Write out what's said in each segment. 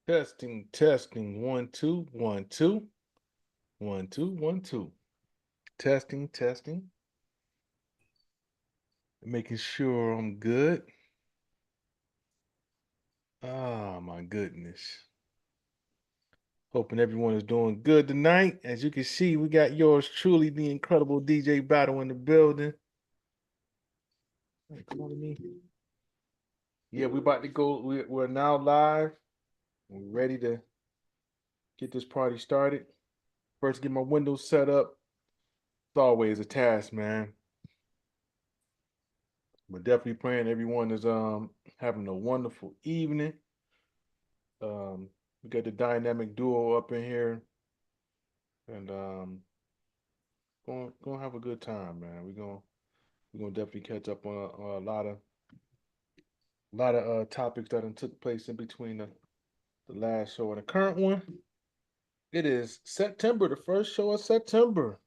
Testing, testing, 1, 2, 1, 2, 1, 2, 1, 2. Testing, testing. Making sure I'm good. Ah, my goodness. Hoping everyone is doing good tonight. As you can see, we got yours truly, the incredible DJ Battle in the building. Hey, calling me. Yeah, we about to go. We're now live. We're ready to get this party started. First, get my windows set up. It's always a task, man. But definitely praying everyone is having a wonderful evening. We got the dynamic duo up in here, and gonna have a good time, man. We're gonna definitely catch up on a lot of topics that done took place in between the last show and the current one. It is September, the first show of September.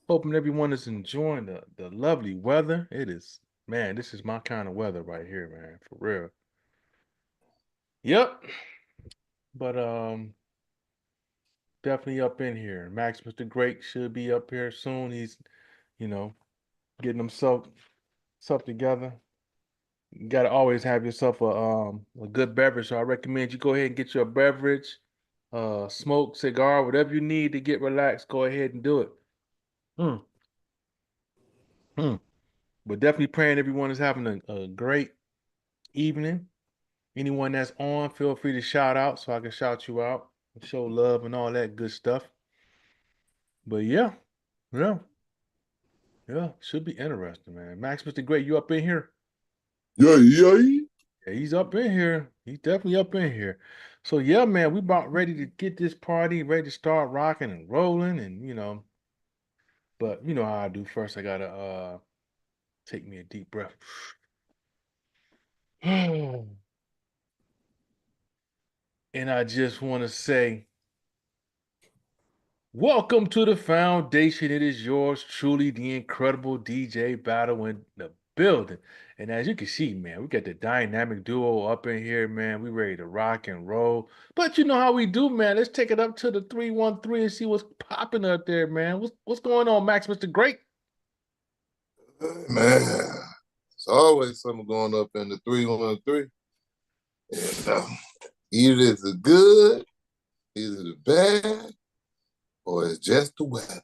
Hoping everyone is enjoying the lovely weather. It is, man. This is my kind of weather right here, man. For real. Yep. But definitely up in here. Max Mr. Great should be up here soon. He's, you know, getting himself together. You gotta always have yourself a good beverage. So I recommend you go ahead and get you a beverage, smoke, cigar, whatever you need to get relaxed. Go ahead and do it. Hmm. Hmm. But definitely praying everyone is having a great evening. Anyone that's on, feel free to shout out so I can shout you out and show love and all that good stuff. But yeah, yeah, yeah, should be interesting, man. Max Mr. Great, you up in here? Yeah, yeah. Yeah, he's up in here. He's definitely up in here. So yeah, man, we about ready to get this party, ready to start rocking and rolling, and but you know how I do. First, I gotta take me a deep breath. And I just want to say, welcome to the foundation. It is yours truly, the incredible DJ Battle in the building. And as you can see, man, we got the dynamic duo up in here, man. We ready to rock and roll. But you know how we do, man. Let's take it up to the 313 and see what's popping up there, man. What's going on, Max, Mr. Great? Man, it's always something going up in the 313. And, either it's the good, either the bad, or it's just the weather.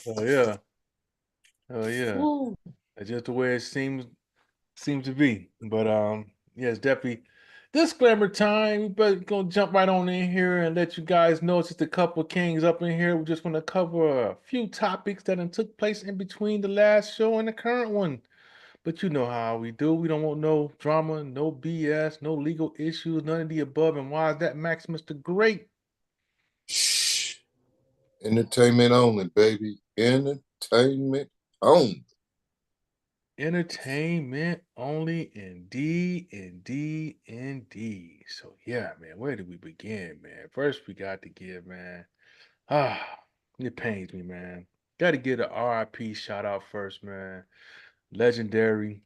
Oh yeah. Oh yeah. Woo. That's just the way it seems to be. But yeah, it's definitely disclaimer time. We better gonna jump right on in here and let you guys know it's just a couple of kings up in here. We just want to cover a few topics that done took place in between the last show and the current one. But you know how we do. We don't want no drama, no BS, no legal issues, none of the above. And why is that, Max, Mr. Great? Shh. Entertainment only, baby. Entertainment only. Entertainment only, indeed, indeed, indeed. So yeah, man, where do we begin, man? First, we got to give, man. Ah, it pains me, man. Got to get a RIP shout out first, man. Legendary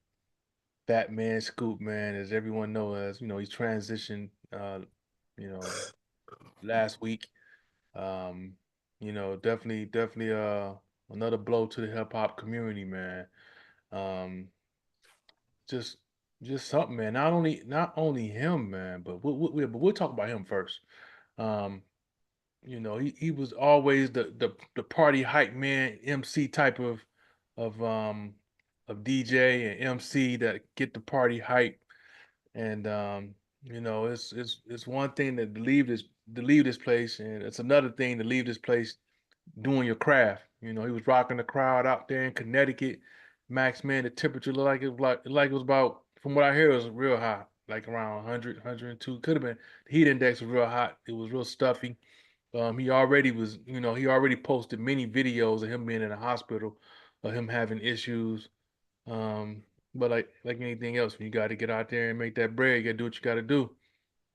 Fat Man Scoop, man, as everyone knows, he transitioned, you know, last week. Um, definitely, another blow to the hip hop community, man. Um, just just something, man. Not only him, man, but we'll talk about him first. Um, he was always the party hype man, MC type of of DJ and MC that get the party hype. And it's one thing to leave this place, and it's another thing to leave this place doing your craft. He was rocking the crowd out there in Connecticut. Max, man, the temperature looked like it was about, from what I hear, it was real hot, like around 100, 102. Could have been the heat index was real hot. It was real stuffy. He already posted many videos of him being in the hospital, of him having issues. Um, but like anything else, when you got to get out there and make that bread, you got to do what you got to do.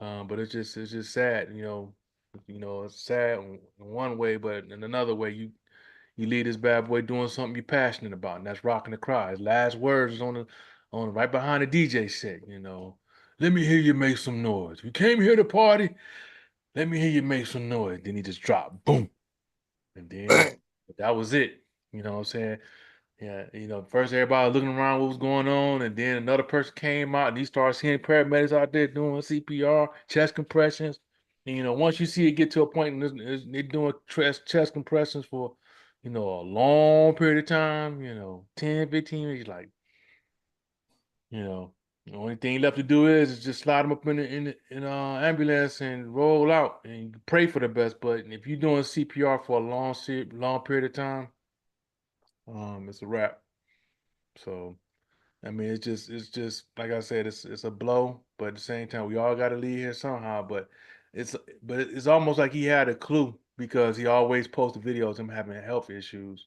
But it's just sad, it's sad in one way, but in another way, you leave this bad boy doing something you're passionate about, and that's rocking the crowd. His last words is on right behind the DJ set. Let me hear you make some noise. You came here to party. Let me hear you make some noise. Then he just dropped, boom, and then Bang. that was it. You know what I'm saying? Yeah, first everybody was looking around what was going on, and then another person came out and he started seeing paramedics out there doing CPR, chest compressions. And once you see it get to a point and they're doing chest compressions for, a long period of time, 10, 15 minutes, like, you know, the only thing left to do is just slide them up in ambulance and roll out and pray for the best. But if you're doing CPR for a long period of time, it's a wrap. So. I mean, it's just like I said, it's a blow, but at the same time, we all got to leave here somehow. It's it's almost like he had a clue because he always posted videos of him having health issues.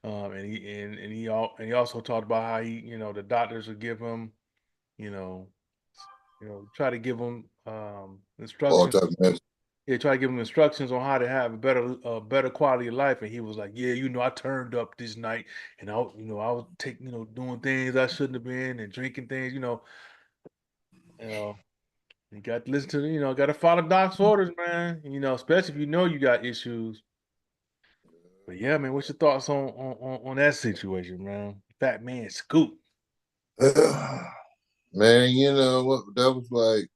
And he also talked about how the doctors would give him, you know, try to give him All instructions. type of medicine. Yeah, try to give him instructions on how to have a better quality of life. And he was like, "Yeah, I turned up this night, and I was doing things I shouldn't have been, and drinking things, you know, you got to listen to, got to follow doc's orders, man. Especially if you got issues. But yeah, man, what's your thoughts on that situation, man? Fat man Scoop. Man, you know what? That was like,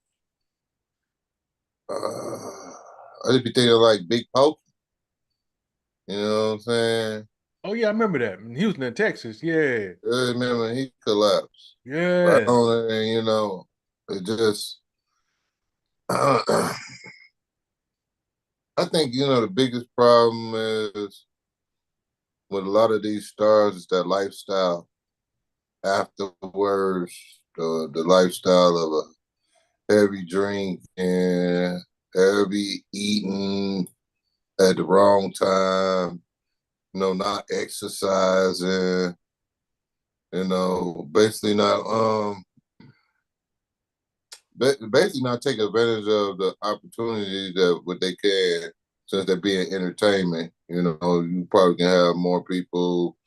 I just be thinking like Big Poke. You know what I'm saying? Oh yeah, I remember that in Houston, Texas. Yeah, I remember he collapsed. But I yeah. don't, you know, it just, I think, the biggest problem is with a lot of these stars is that lifestyle afterwards, the lifestyle of a heavy drink and heavy eating at the wrong time, not exercising, basically not basically not taking advantage of the opportunity that what they can since they're being entertainment. You probably can have more people,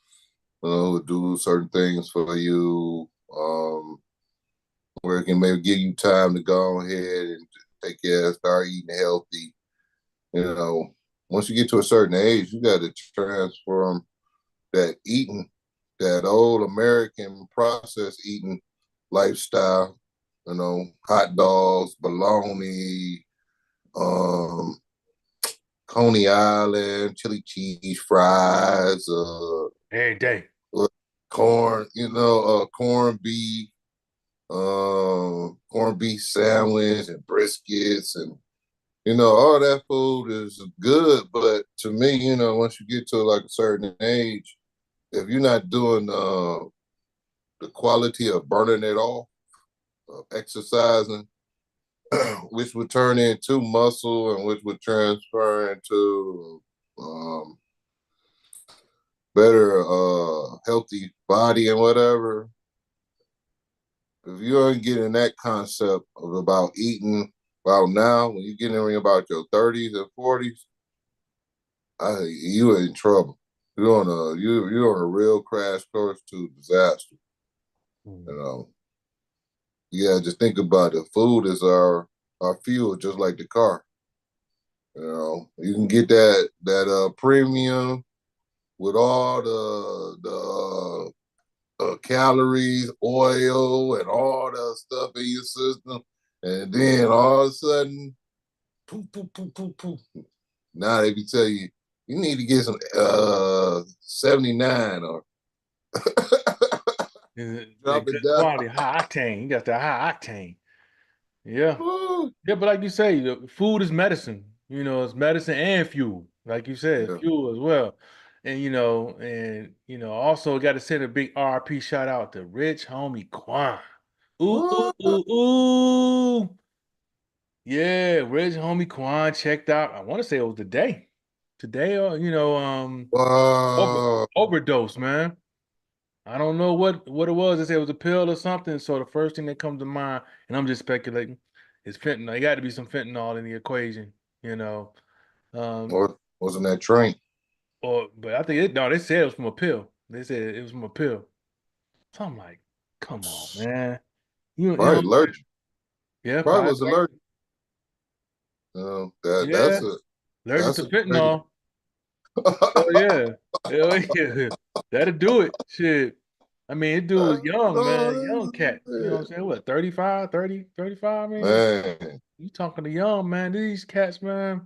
who do certain things for you, where it can maybe give you time to go ahead and take care, start eating healthy. You know, Once you get to a certain age, you got to transform that eating, that old American processed eating lifestyle. Hot dogs, bologna, um, Coney Island, chili cheese fries, Every day. corn, corned beef, corned beef sandwich and briskets and all that food is good, but to me, once you get to like a certain age, if you're not doing the quality of burning it off, of exercising, which would turn into muscle and which would transfer into um, better, healthy body and whatever. If you aren't getting that concept of about eating about now, when you get in about your 30s and 40s, you in trouble. You're on a real crash course to disaster. You Mm. know, yeah. Just think about it. Food is our fuel, just like the car. You can get that premium with all the calories, oil, and all the stuff in your system, and then all of a sudden, poof, poof, poof, poof, poof. Now they can tell you you need to get some 79 or That drop it good down. quality, high octane. You got the high octane. Yeah. Woo. Yeah, but like you say, food is medicine. It's medicine and fuel. Like you said, Yeah. fuel as well. Also got to send a big RP shout out to Rich Homie Quan. Ooh, ooh, What? ooh, ooh. Yeah, Rich Homie Quan checked out. I want to say it was today. Today, or Wow. overdose, man. I don't know what it was. They said it was a pill or something. So the first thing that comes to mind, and I'm just speculating, is fentanyl. There got to be some fentanyl in the equation, you know. Um, What wasn't that train? but I think no, they said it was from a pill. They said it was from a pill. So I'm like, come on, man. You know what Probably I'm saying? allergic. Yeah, Probably five. was allergic. Yeah, allergic That's to a crazy. fentanyl. Hell yeah. Hell yeah. That'll do it. Shit. I mean, this dude was young, man. Young cat. You know what I'm saying? What, 35, 30, 35, man? Man, You talking to young, man. These cats, man,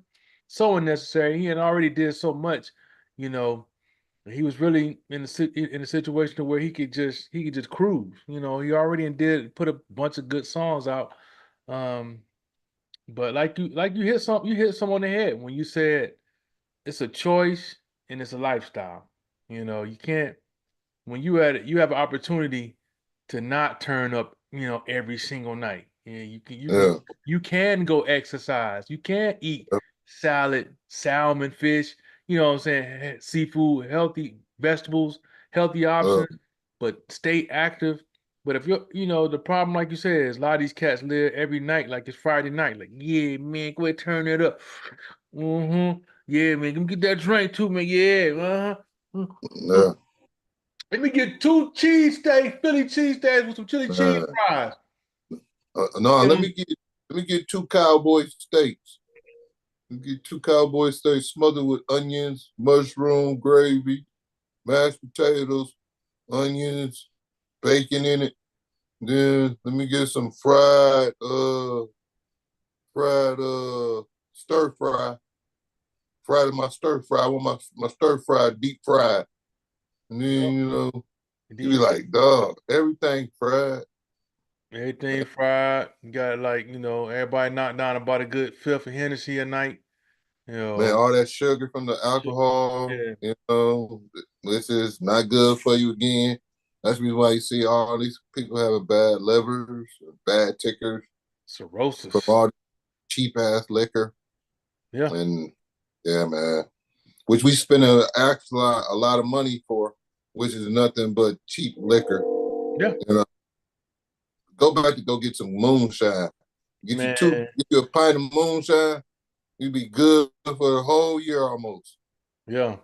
so unnecessary. He had already did so much, you know. He was really in a situation where he could just cruise. You know, he already did put a bunch of good songs out. Um, but like you hit some on the head when you said it's a choice and it's a lifestyle. You know, you can't when you have an opportunity to not turn up, every single night. Yeah, yeah, you can go exercise. You can eat salad, salmon, fish, you know what I'm saying, seafood, healthy vegetables, healthy uh, options, but stay active. But if the problem, like you said, is a lot of these cats live every night like it's Friday night. Like, yeah, man, go ahead, turn it up. Mm-hmm. Yeah, man, let me get that drink too, man. Yeah, uh-huh. yeah, Let me get two cheesesteaks, Philly cheesesteaks with some chili cheese man. fries. No, Get 'em- let me get two cowboy steaks. Let me get two cowboy steaks smothered with onions, mushroom gravy, mashed potatoes, onions, bacon in it. Then let me get some fried stir fry. Fried my stir fry. I want my stir fry deep fried. And then, Yup, you be deep like, dog, everything fried. everything fried. You got like, everybody knocked down about a good fifth of Hennessy a night. You Man, know, all that sugar from the shit. alcohol, Yeah, this is not good for you again. That's the reason why you see all these people having bad livers, bad tickers from cirrhosis. all cheap ass liquor. Yeah, And yeah, man, which we spend a lot of money for, which is nothing but cheap liquor. yeah, You know, go back to go get some moonshine. man. Get you a pint of moonshine. You'd be good for the whole year almost. Yeah.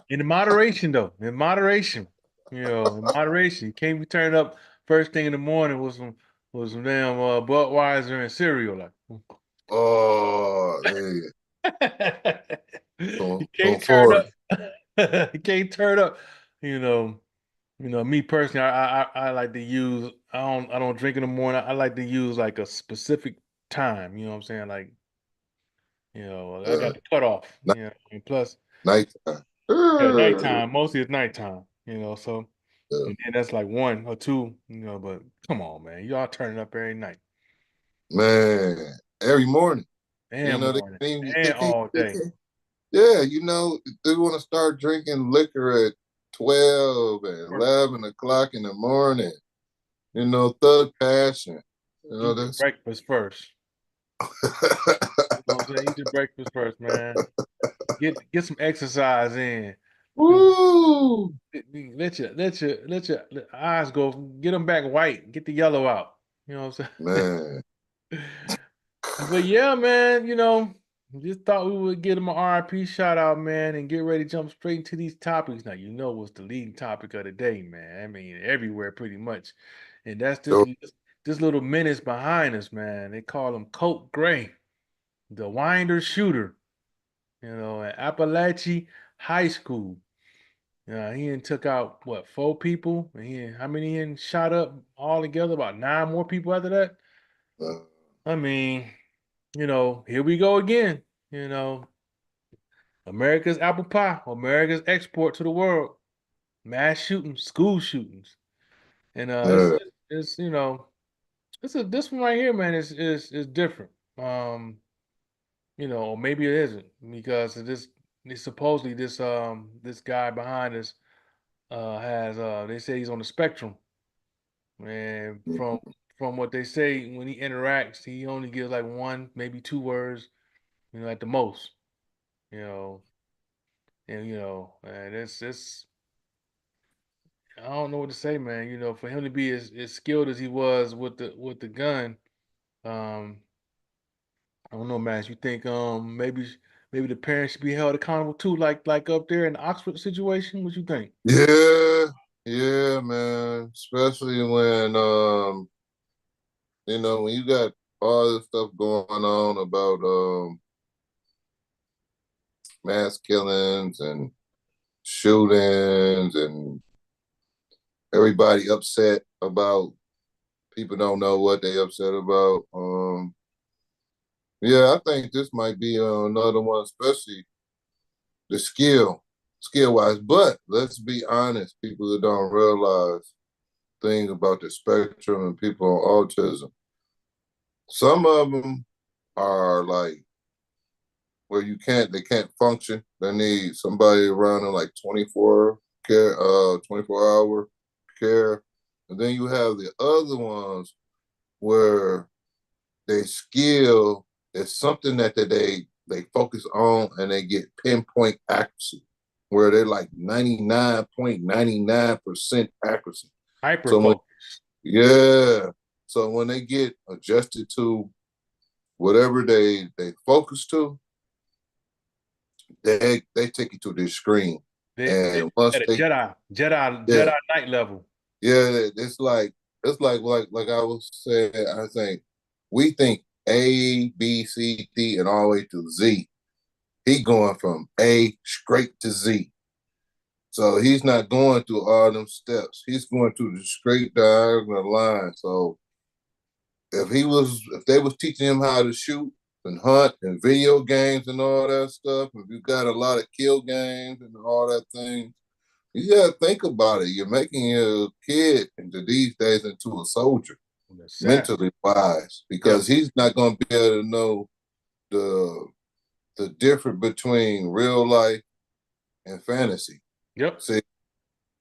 In moderation though. In moderation. In moderation. You can't be turning up first thing in the morning with some damn Budweiser and cereal. Like, Oh, yeah. you Going can't turn forward. up. You can't turn up. You know, me personally, I like to use. I don't drink in the morning. I like to use like a specific time. You know what I'm saying? Like, I got Uh, the cutoff. night, And plus, nighttime. yeah, Uh, nighttime. Mostly it's nighttime. So uh, and then that's like one or two. But come on, man, y'all turning up every night man, every morning. and morning and all They day. can't. Yeah, they want to start drinking liquor at 12 and Or 11 o'clock in the morning. Thug passion. eat your That's breakfast first. You know what I'm saying? Eat your breakfast first, man. Get some exercise in. woo, Let your eyes go. Get them back white. Get the yellow out. You know what I'm man. saying? But yeah, man. Just thought we would give them an RIP shout out, man, and get ready to jump straight into these topics. Now what's the leading topic of the day, man. I mean, everywhere pretty much, and that's this So, this little menace behind us, man. They call him Colt Gray, the winder shooter. At Appalachian High School. He had took out what, four people, and how many he had shot up all together? About nine more people after that. uh, I mean, here we go again. You know, America's apple pie, America's export to the world. Mass shootings, school shootings, and uh, this one right here, man, is different. Or maybe it isn't because supposedly this guy behind us has they say he's on the spectrum. And from what they say, when he interacts, he only gives like one, maybe two words, at the most. You know, and it's I don't know what to say, man. For him to be as skilled as he was with the gun, um, I don't know, man. You think maybe the parents should be held accountable too, like up there in the Oxford situation? What you think? yeah, yeah, man. Especially when when you got all this stuff going on about mass killings and shootings and everybody upset about people don't know what they upset about. Yeah, I think this might be another one, especially the skill wise. But let's be honest, people who don't realize things about the spectrum and people on autism. Some of them are like where they can't function. They need somebody around them like 24 hour care. And then you have the other ones where they skill is something that they focus on and they get pinpoint accuracy, where they're like 99.99% accuracy. Hyper So when focus. yeah, so when they get adjusted to whatever they focus to, they take you to this screen, They and once at a they Jedi yeah Knight level. yeah, it's like I was saying. I think we think A, B, C, D, and all the way to Z. He going from A straight to Z. So he's not going through all them steps. He's going through the straight diagonal line. So if they was teaching him how to shoot and hunt and video games and all that stuff, if you got a lot of kill games and all that thing, you gotta think about it. You're making your kid into these days into a soldier, Assassin. mentally wise, Yep. because he's not gonna be able to know the the difference between real life and fantasy. Yep. See,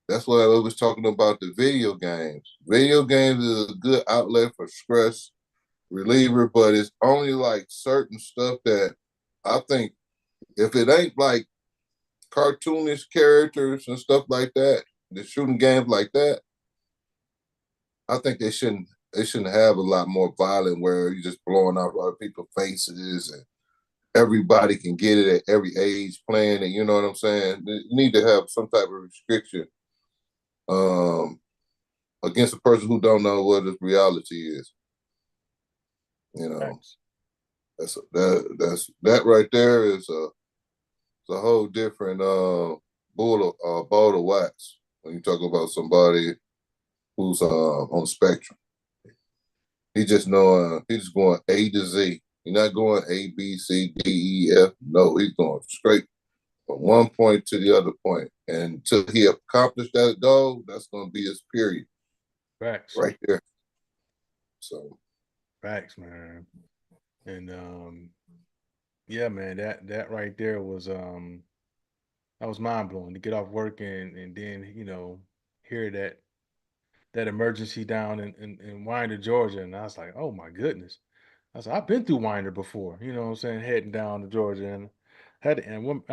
that's what I was talking about the video games. Video games is a good outlet for stress reliever, but it's only like certain stuff that I think if it ain't like cartoonish characters and stuff like that, the shooting games like that, I think they shouldn't have a lot more violent where you're just blowing out other people's faces and everybody can get it at every age playing it. You know what I'm saying? You need to have some type of restriction um, against a person who don't know what this reality is. You know, Facts. that right there is a whole different ball of wax when you talk about somebody who's on the spectrum. He's just going A to Z. He's not going A, B, C, D, E, F. No, he's going straight from one point to the other point. And until he accomplished that goal, that's going to be his period Facts. right there. So, Facts, man. And yeah, man, that right there was that was mind blowing to get off work and then, hear that emergency down in Winder, Georgia. And I was like, oh my goodness. I said, I've been through Winder before, you know what I'm saying, heading down to Georgia and I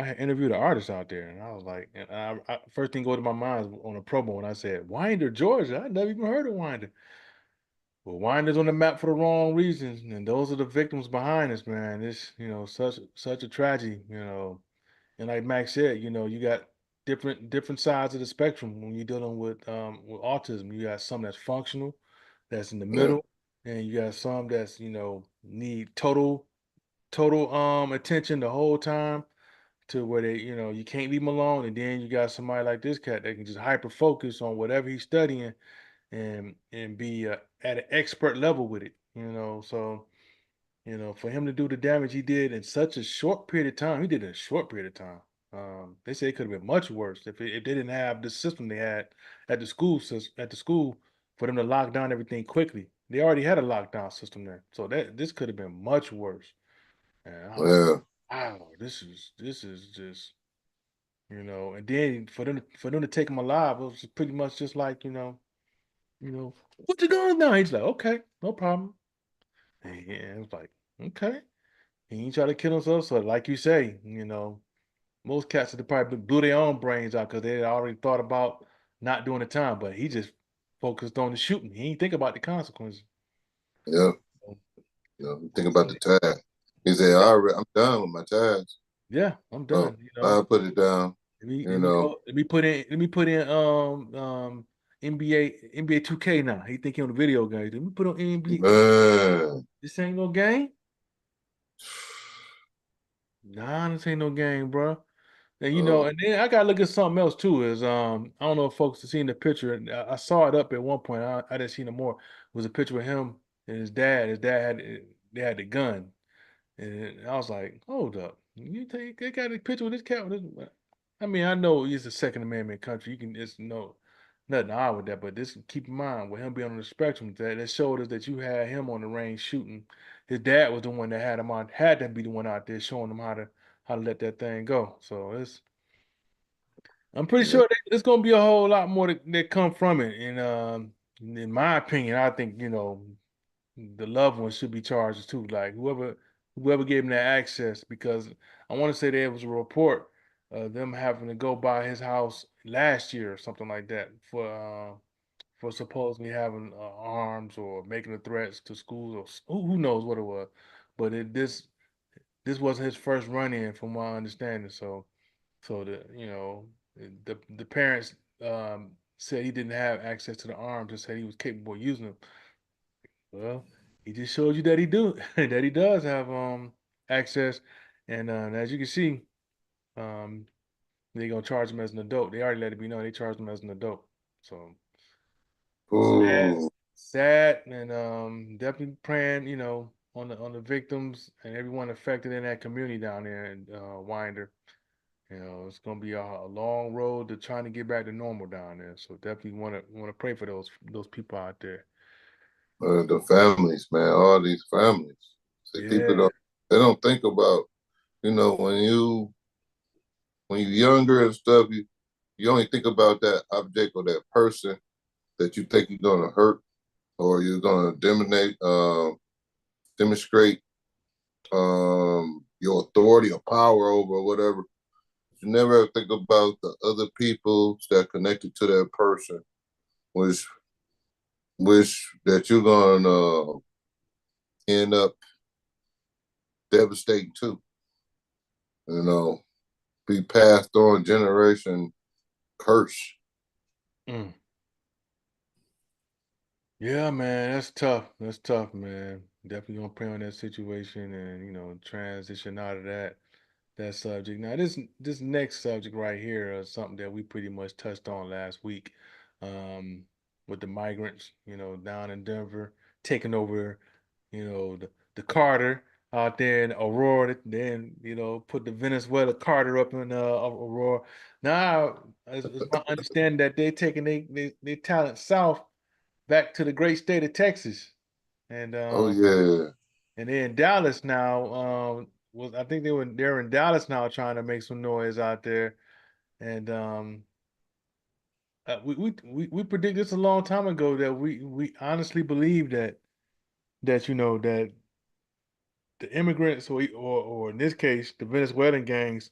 had interviewed an artist out there and I was like, and first thing go to my mind was on a promo and I said, Winder, Georgia. I never even heard of Winder. Well, Winder's on the map for the wrong reasons, and those are the victims behind us, man. It's such a tragedy, and like Max said, you got different sides of the spectrum when you're dealing with autism. You got some that's functional, that's in the yeah, middle, and you got some that's need total attention the whole time to where they you can't leave them alone, and then you got somebody like this cat that can just hyper focus on whatever he's studying and be at an expert level with it. So for him to do the damage he did in such a short period of time, he did it in a short period of time. They say it could have been much worse if they didn't have the system they had at the school for them to lock down everything quickly. They already had a lockdown system there, so that this could have been much worse. And I was like, yeah, wow, this is just And then for them to take him alive, it was pretty much just like what you doing now? He's like, okay, no problem. And it's like, okay. He ain't try to kill himself. So, like you say, most cats would probably blew their own brains out because they had already thought about not doing the time. But he just focused on the shooting. He ain't think about the consequences. yeah. So, Think about so, the tag. He said, yeah, I'm done with my tags. yeah, I'm So done. I put it down. Let me You let me know, go. Let me put in NBA 2K now. He think he on the video game. Let me put on NBA. Man. This ain't no game. Nah, this ain't no game, bro. And Oh, and then I gotta look at something else too. Is I don't know if folks have seen the picture. And I saw it up at one point. I didn't see no more. It was a picture of him and his dad. His dad had they had the gun, and I was like, hold up, you take they got a picture with this cat. I mean, I know it's a Second Amendment country. You can it's no nothing odd with that, but this keep in mind with him being on the spectrum, that showed us that you had him on the range shooting. His dad was the one that had him on, had to be the one out there showing him how to let that thing go. So I'm pretty yeah. sure there's gonna be a whole lot more that come from it. And in my opinion, I think the loved ones should be charged too. Like whoever gave him that access, because I want to say there was a report them having to go by his house last year or something like that for supposedly having arms or making the threats to schools or who knows what it was. But this wasn't his first run in, from my understanding. So the parents said he didn't have access to the arms, and said he was capable of using them. Well, he just showed you that he do that he does have access, and as you can see, um, they're gonna charge him as an adult. They already let it be known they charged him as an adult. So sad, Ooh. sad, and definitely praying, on the victims and everyone affected in that community down there in Winder. It's gonna be a long road to trying to get back to normal down there. So definitely want to pray for those people out there. The families, man, all these families. See, people Yeah. they don't think about, when you're younger and stuff, you only think about that object or that person that you think you're gonna hurt or you're gonna demonstrate your authority or power over or whatever. You never think about the other people that are connected to that person, which that you're gonna end up devastating too. You know, be passed on generation curse. Mm. Yeah, man, that's tough. That's tough, man. Definitely gonna pray on that situation and transition out of that subject. Now, this next subject right here is something that we pretty much touched on last week, um, with the migrants, down in Denver, taking over, the Carter out there in Aurora, then put the Venezuela Carter up in Aurora. Now, it's my understanding that they're taking they talent south back to the great state of Texas, and Oh yeah, they're in Dallas now. Was I think they're in Dallas now trying to make some noise out there, and we predicted this a long time ago that we honestly believe that the immigrants or in this case the Venezuelan gangs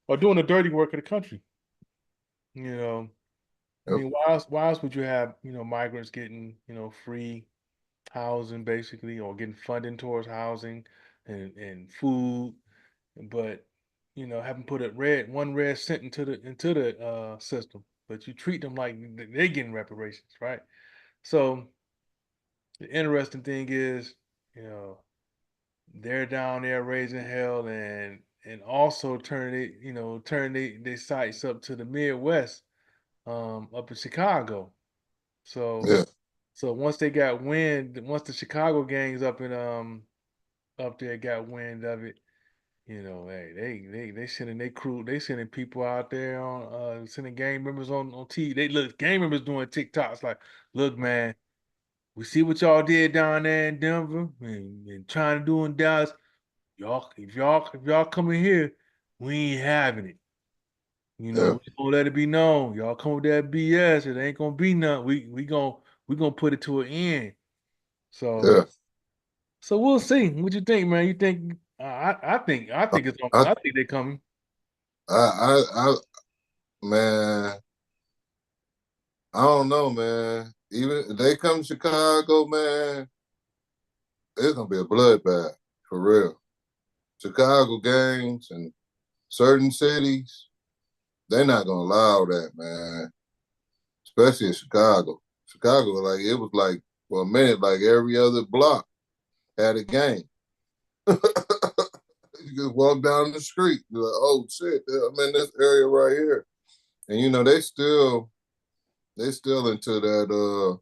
are doing the dirty work of the country. You know, I yep, mean, why else would you have migrants getting free housing basically, or getting funding towards housing and food, but haven't put one red cent into the system, but you treat them like they're getting reparations, right? So the interesting thing is, you know, they're down there raising hell and also turn their sights up to the Midwest, up in Chicago. So yeah, so once the Chicago gangs up there got wind of it, hey, they sending their crew, they sending people out there sending gang members on TV. They look gang members doing TikToks like, look, man, we see what y'all did down there in Denver and trying to do in Dallas. If y'all coming here, we ain't having it. yeah, We gonna let it be known. Y'all come with that BS, it ain't gonna be nothing. We gonna put it to an end. So yeah. so we'll see. What you think, man? You think I think it's I, I think they're coming. man, I don't know, man. Even if they come to Chicago, man, it's gonna be a bloodbath for real. Chicago gangs and certain cities, they're not gonna allow that, man. especially in Chicago. Chicago, like it was like for a minute, like every other block had a game. You just walk down the street, you're like, oh shit, I'm in this area right here. And they still into that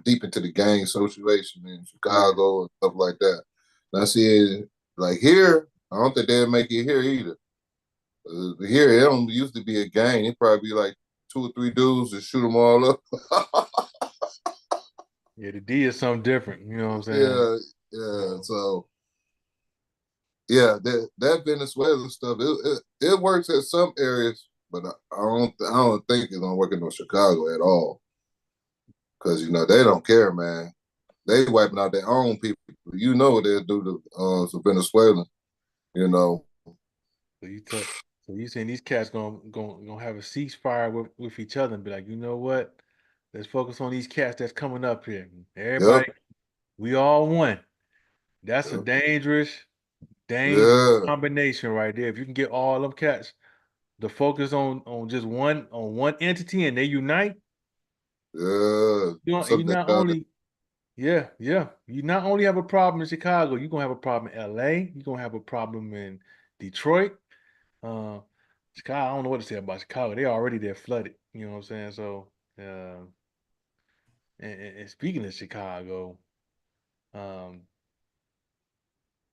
deep into the gang association in Yeah. Chicago and stuff like that. And I see it like here, I don't think they'll make it here either. Here, it don't used to be a gang. It probably be like two or three dudes and shoot them all up. Yeah, the D is something different. You know what I'm saying? Yeah, yeah. So yeah, that Venezuela stuff it works at some areas, but I don't think it's gonna work in Chicago at all because they don't care, man. They wiping out their own people. You know what they'll do to Venezuela. You know, So you tell, so you saying these cats gonna have a ceasefire with each other and be like, you know what? Let's focus on these cats that's coming up here. yep, Everybody, we all one. That's a yep, dangerous yeah, combination right there. If you can get all them cats to focus on just one entity and they unite, yeah. you Something not down only yeah. You not only have a problem in Chicago, you're gonna have a problem in LA, you're gonna have a problem in Detroit. Uh Chicago, I don't know what to say about Chicago. They already there flooded. You know what I'm saying? So and speaking of Chicago, um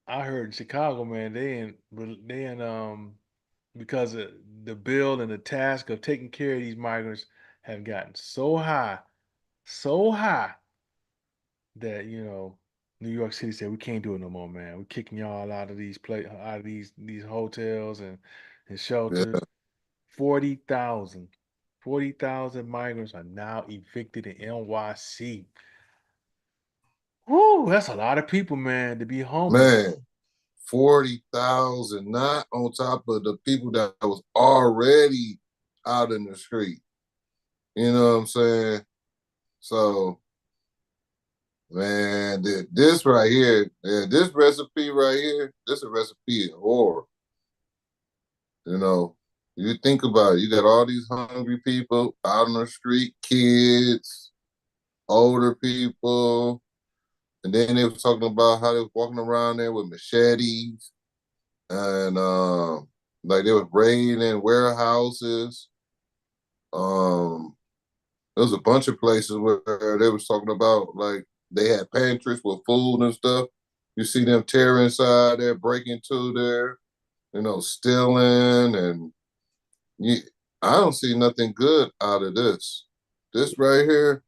I heard in Chicago, man, they in because of the bill and the task of taking care of these migrants have gotten so high that New York City said we can't do it no more, man. We're kicking y'all out of out of these hotels and there. shelters. 40,000 migrants are now evicted in NYC. Whoo, that's a lot of people, man, to be homeless. Man, 40,000, not on top of the people that was already out in the street. You know what I'm saying? So, man, this right here, yeah, this recipe right here, this is a recipe of horror. You know, you think about it, you got all these hungry people out on the street, kids, older people, and then they was talking about how they was walking around there with machetes and like they was raiding warehouses. Um, there was a bunch of places where they was talking about like they had pantries with food and stuff. You see them tear inside there, break into there, stealing, and you, I don't see nothing good out of this. This right here,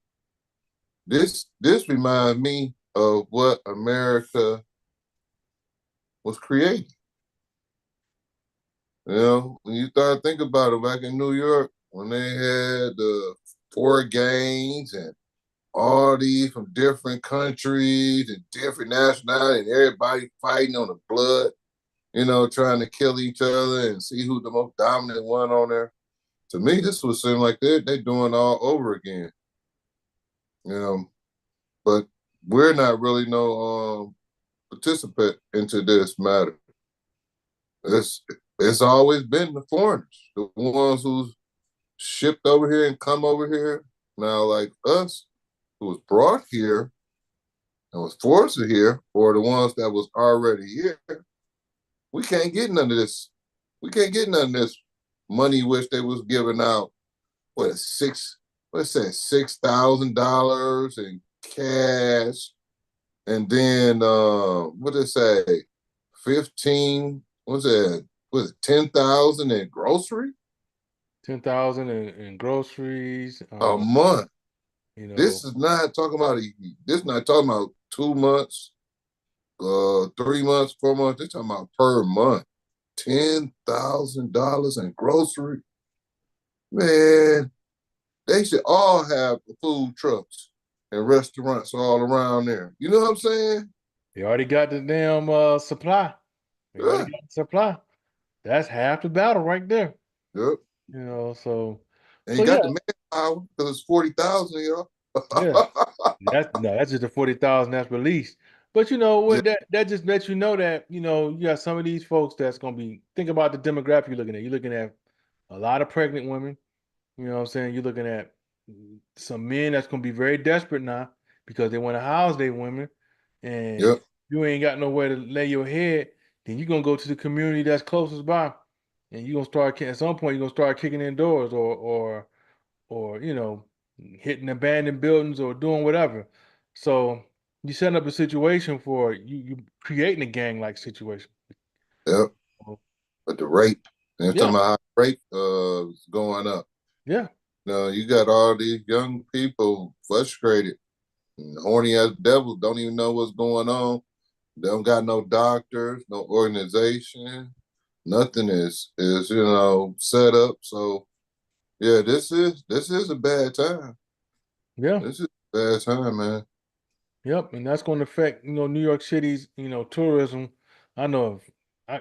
this reminds me of what America was creating. When you start thinking about it, back in New York, when they had the four gangs and all these from different countries and different nationalities, and everybody fighting on the blood, trying to kill each other and see who's the most dominant one on there. To me, this would seem like they're doing all over again. You know, but we're not really no participant into this matter. It's it's always been the foreigners, the ones who's shipped over here and come over here. Now, like us, who was brought here and was forced here, or the ones that was already here, we can't get none of this. We can't get none of this money which they was giving out. What's that, $6,000 in cash, and then what did it say? 15, what's that? Was it 10,000 in grocery 10,000 in groceries. a month? You know, This is not talking about this is not talking about 2 months, 3 months, 4 months. They're talking about per month. $10,000 in grocery. Man, they should all have food trucks and restaurants all around there. You know what I'm saying? they already got the damn supply. They already Yeah. got the supply. That's half the battle right there. Yep. So And you yeah, got the manpower because it's 40,000, y'all. yeah. That's just the 40,000 that's released. But you know Yeah. what that just lets you know that, you got some of these folks that's gonna be think about the demographic you're looking at. You're looking at a lot of pregnant women, You know what I'm saying? You're looking at some men that's gonna be very desperate now because they want to house their women, and Yep, you ain't got nowhere to lay your head. Then you're gonna go to the community that's closest by, and you're gonna start at some point you're gonna start kicking in doors or hitting abandoned buildings or doing whatever. So you setting up a situation for you creating a gang like situation. yep. But the rape, and I'm Yeah, talking about how rape is going up. yeah, You got all these young people frustrated and horny as devils, don't even know what's going on. They don't got no doctors, no organization, nothing is set up. So yeah, this is a bad time. yeah. This is a bad time, man. Yep, and that's going to affect, New York City's, tourism. I know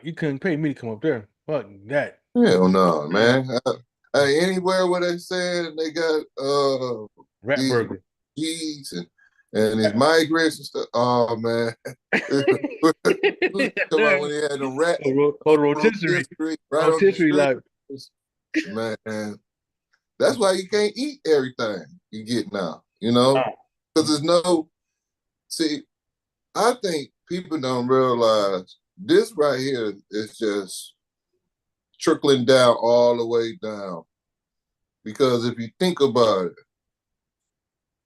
you couldn't pay me to come up there. Fuck that. Hell no, Man, man. Anywhere where they said they got rat these burger. refugees and these migrants and stuff. Oh man. Come on when they had the rat Rotisserie. rotisserie right on the Rotisserie, street. like, Man, that's why you can't eat everything you get now, you know? wow. Because there's no see, I think people don't realize this right here is just trickling down all the way down. Because if you think about it,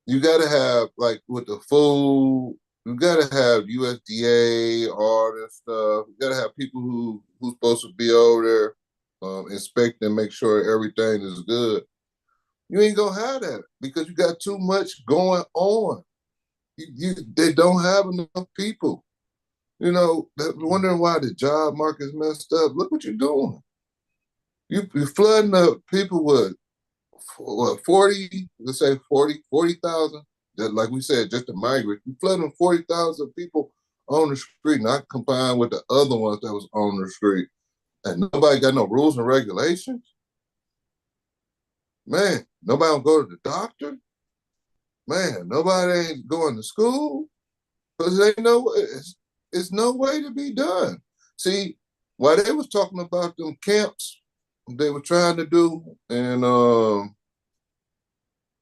you got to have like with the food, you got to have USDA, all this stuff. You got to have people who's supposed to be over there inspect and make sure everything is good. You ain't gonna have that because you got too much going on. They don't have enough people. They're wondering why the job market's messed up. Look what you're doing. You're flooding the people with what 40, let's say 40,000. Like we said, just the migrants. You flooding 40,000 people on the street, not combined with the other ones that was on the street. And nobody got no rules and regulations. Man, nobody don't go to the doctor. Man, nobody ain't going to school because they know it's no way to be done. See, while they was talking about them camps they were trying to do, and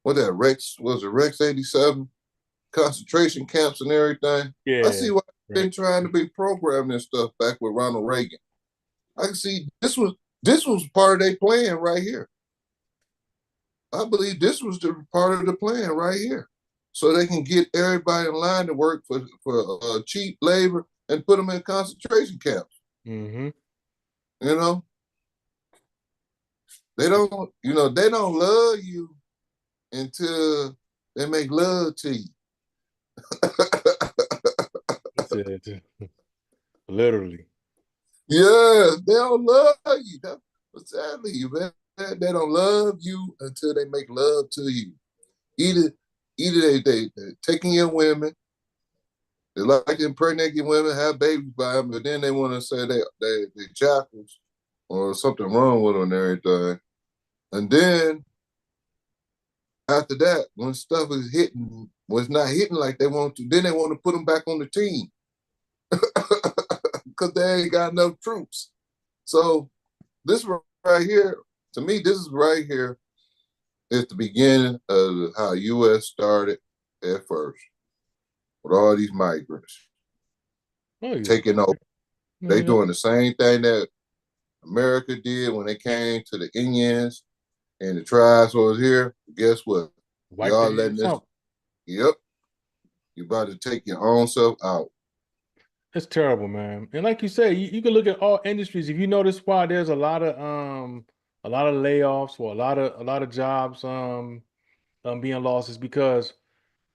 what that Rex was it Rex 87 concentration camps and everything. I Yeah, see why they've right. been trying to be programming and stuff back with Ronald Reagan. I can see this was part of their plan right here. I believe this was the part of the plan right here, so they can get everybody in line to work for cheap labor and put them in concentration camps. Mm-hmm. You know, they don't love you until they make love to you. That's it. Literally. Yeah, they don't love you. But sadly, man, they don't love you until they make love to you. Either they taking your women, they like impregnating women, have babies by them, but then they want to say they jackals or something wrong with them and everything. And then after that, when stuff is hitting, was not hitting like they want to, then they want to put them back on the team because they ain't got enough troops. So this right here, to me, this is right here is the beginning of how U.S. started at first with all these migrants Oh yeah. taking over. They Yeah. doing the same thing that America did when they came to the Indians and the tribes was here. Guess what? Wipe Y'all their letting ass this. out. Yep, you about to take your own self out. It's terrible, man. And like you say, you can look at all industries. If you notice why there's a lot of layoffs or a lot of jobs being lost is because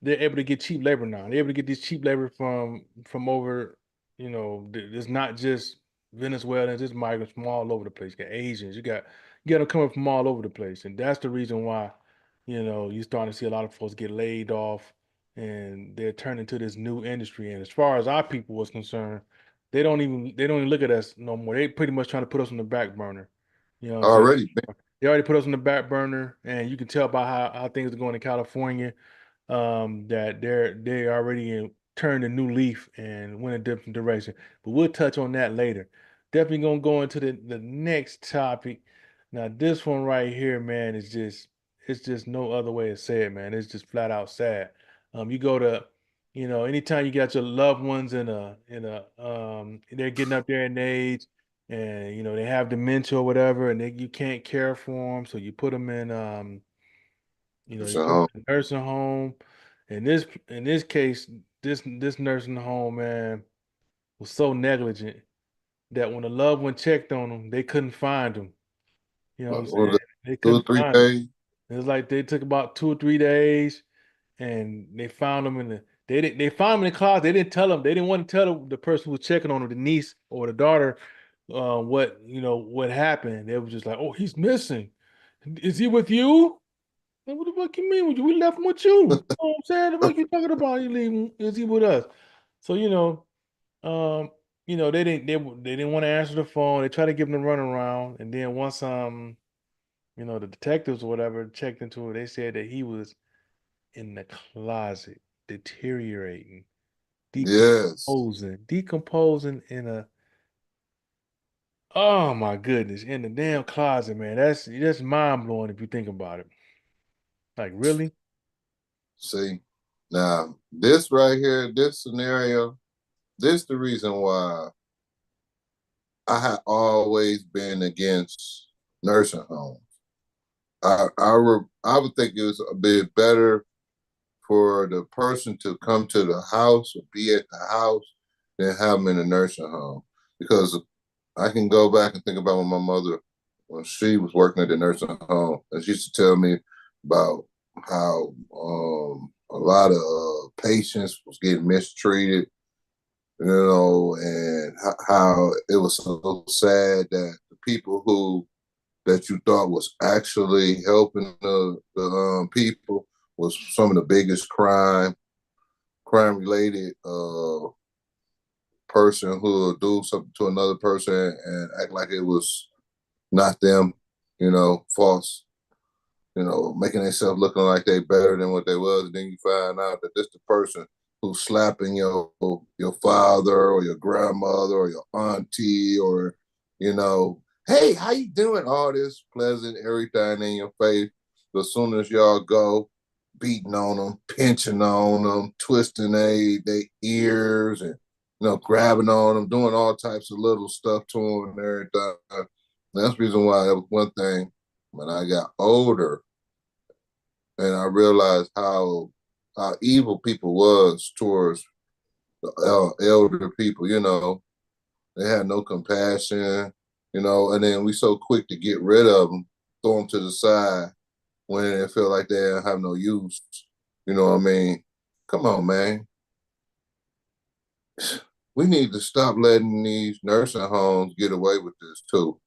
they're able to get cheap labor now. They're able to get this cheap labor from over, it's not just Venezuelans, it's migrants from all over the place. You got Asians, you got them coming from all over the place. And that's the reason why, you're starting to see a lot of folks get laid off and they're turning to this new industry. And as far as our people was concerned, they don't even look at us no more. They pretty much trying to put us on the back burner. You know what I'm saying? Already. They already put us on the back burner, and you can tell by how things are going in California, that they already turned a new leaf and went a different direction. But we'll touch on that later. Definitely gonna go into the next topic. Now this one right here, man, is just it's just no other way to say it, man. It's just flat out sad. You go to, anytime you got your loved ones they're getting up there in age, and they have dementia or whatever, and you can't care for them, so you put them in, you put them So, in a nursing home. In this case, this nursing home, man, was so negligent that when a loved one checked on them, they couldn't find them. You know what I'm what was saying? it, They two or couldn't three find them. days? It was like they took about 2 or 3 days, and they found them they found them in the closet. They didn't tell them. They didn't want to tell the person who was checking on them, the niece or the daughter, what happened. They were just like, "Oh, he's missing. Is he with you?" Like, what the fuck you mean with you? We left him with you. You know what I'm saying? The fuck you talking about? You leaving? Is he with us? So um, they didn't want to answer the phone. They tried to give him the runaround, and then once the detectives or whatever checked into it, they said that he was in the closet, deteriorating, Yes. decomposing oh my goodness, in the damn closet, man. That's mind blowing if you think about it. Like, really? See, now this right here, this scenario, this the reason why I have always been against nursing homes. I would think it was a bit better for the person to come to the house or be at the house than have them in a nursing home. Because I can go back and think about when she was working at the nursing home, and she used to tell me about how a lot of patients was getting mistreated, and how it was so sad that the people who that you thought was actually helping the people was some of the biggest crime related person who will do something to another person and act like it was not them, false, making themselves looking like they better than what they was. And then you find out that this the person who's slapping your father or your grandmother or your auntie or, hey, how you doing? All this pleasant everything in your face. But as soon as y'all go, beating on them, pinching on them, twisting they ears and grabbing on them, doing all types of little stuff to them and everything. That's the reason why that was one thing when I got older and I realized how evil people was towards the elder people. They had no compassion. And then we so quick to get rid of them, throw them to the side when it feel like they don't have no use. You know what I mean? Come on, man. We need to stop letting these nursing homes get away with this too.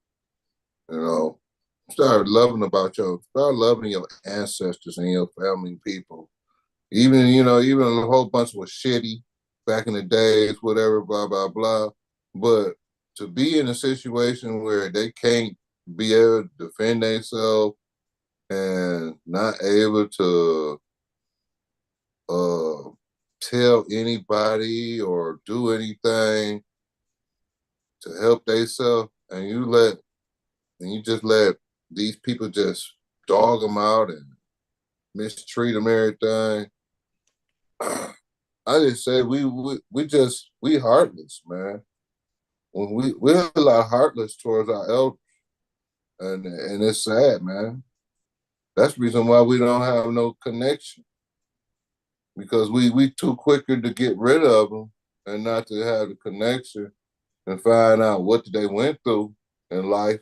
You know, start loving your ancestors and your family people. Even a whole bunch was shitty back in the days, whatever, blah, blah, blah. But to be in a situation where they can't be able to defend themselves and not able to uh, tell anybody or do anything to help themselves, and you just let these people just dog them out and mistreat them, everything. I just say we heartless, man. When we're a lot heartless towards our elders, and it's sad, man. That's the reason why we don't have no connection because we too quicker to get rid of them and not to have the connection and find out what they went through in life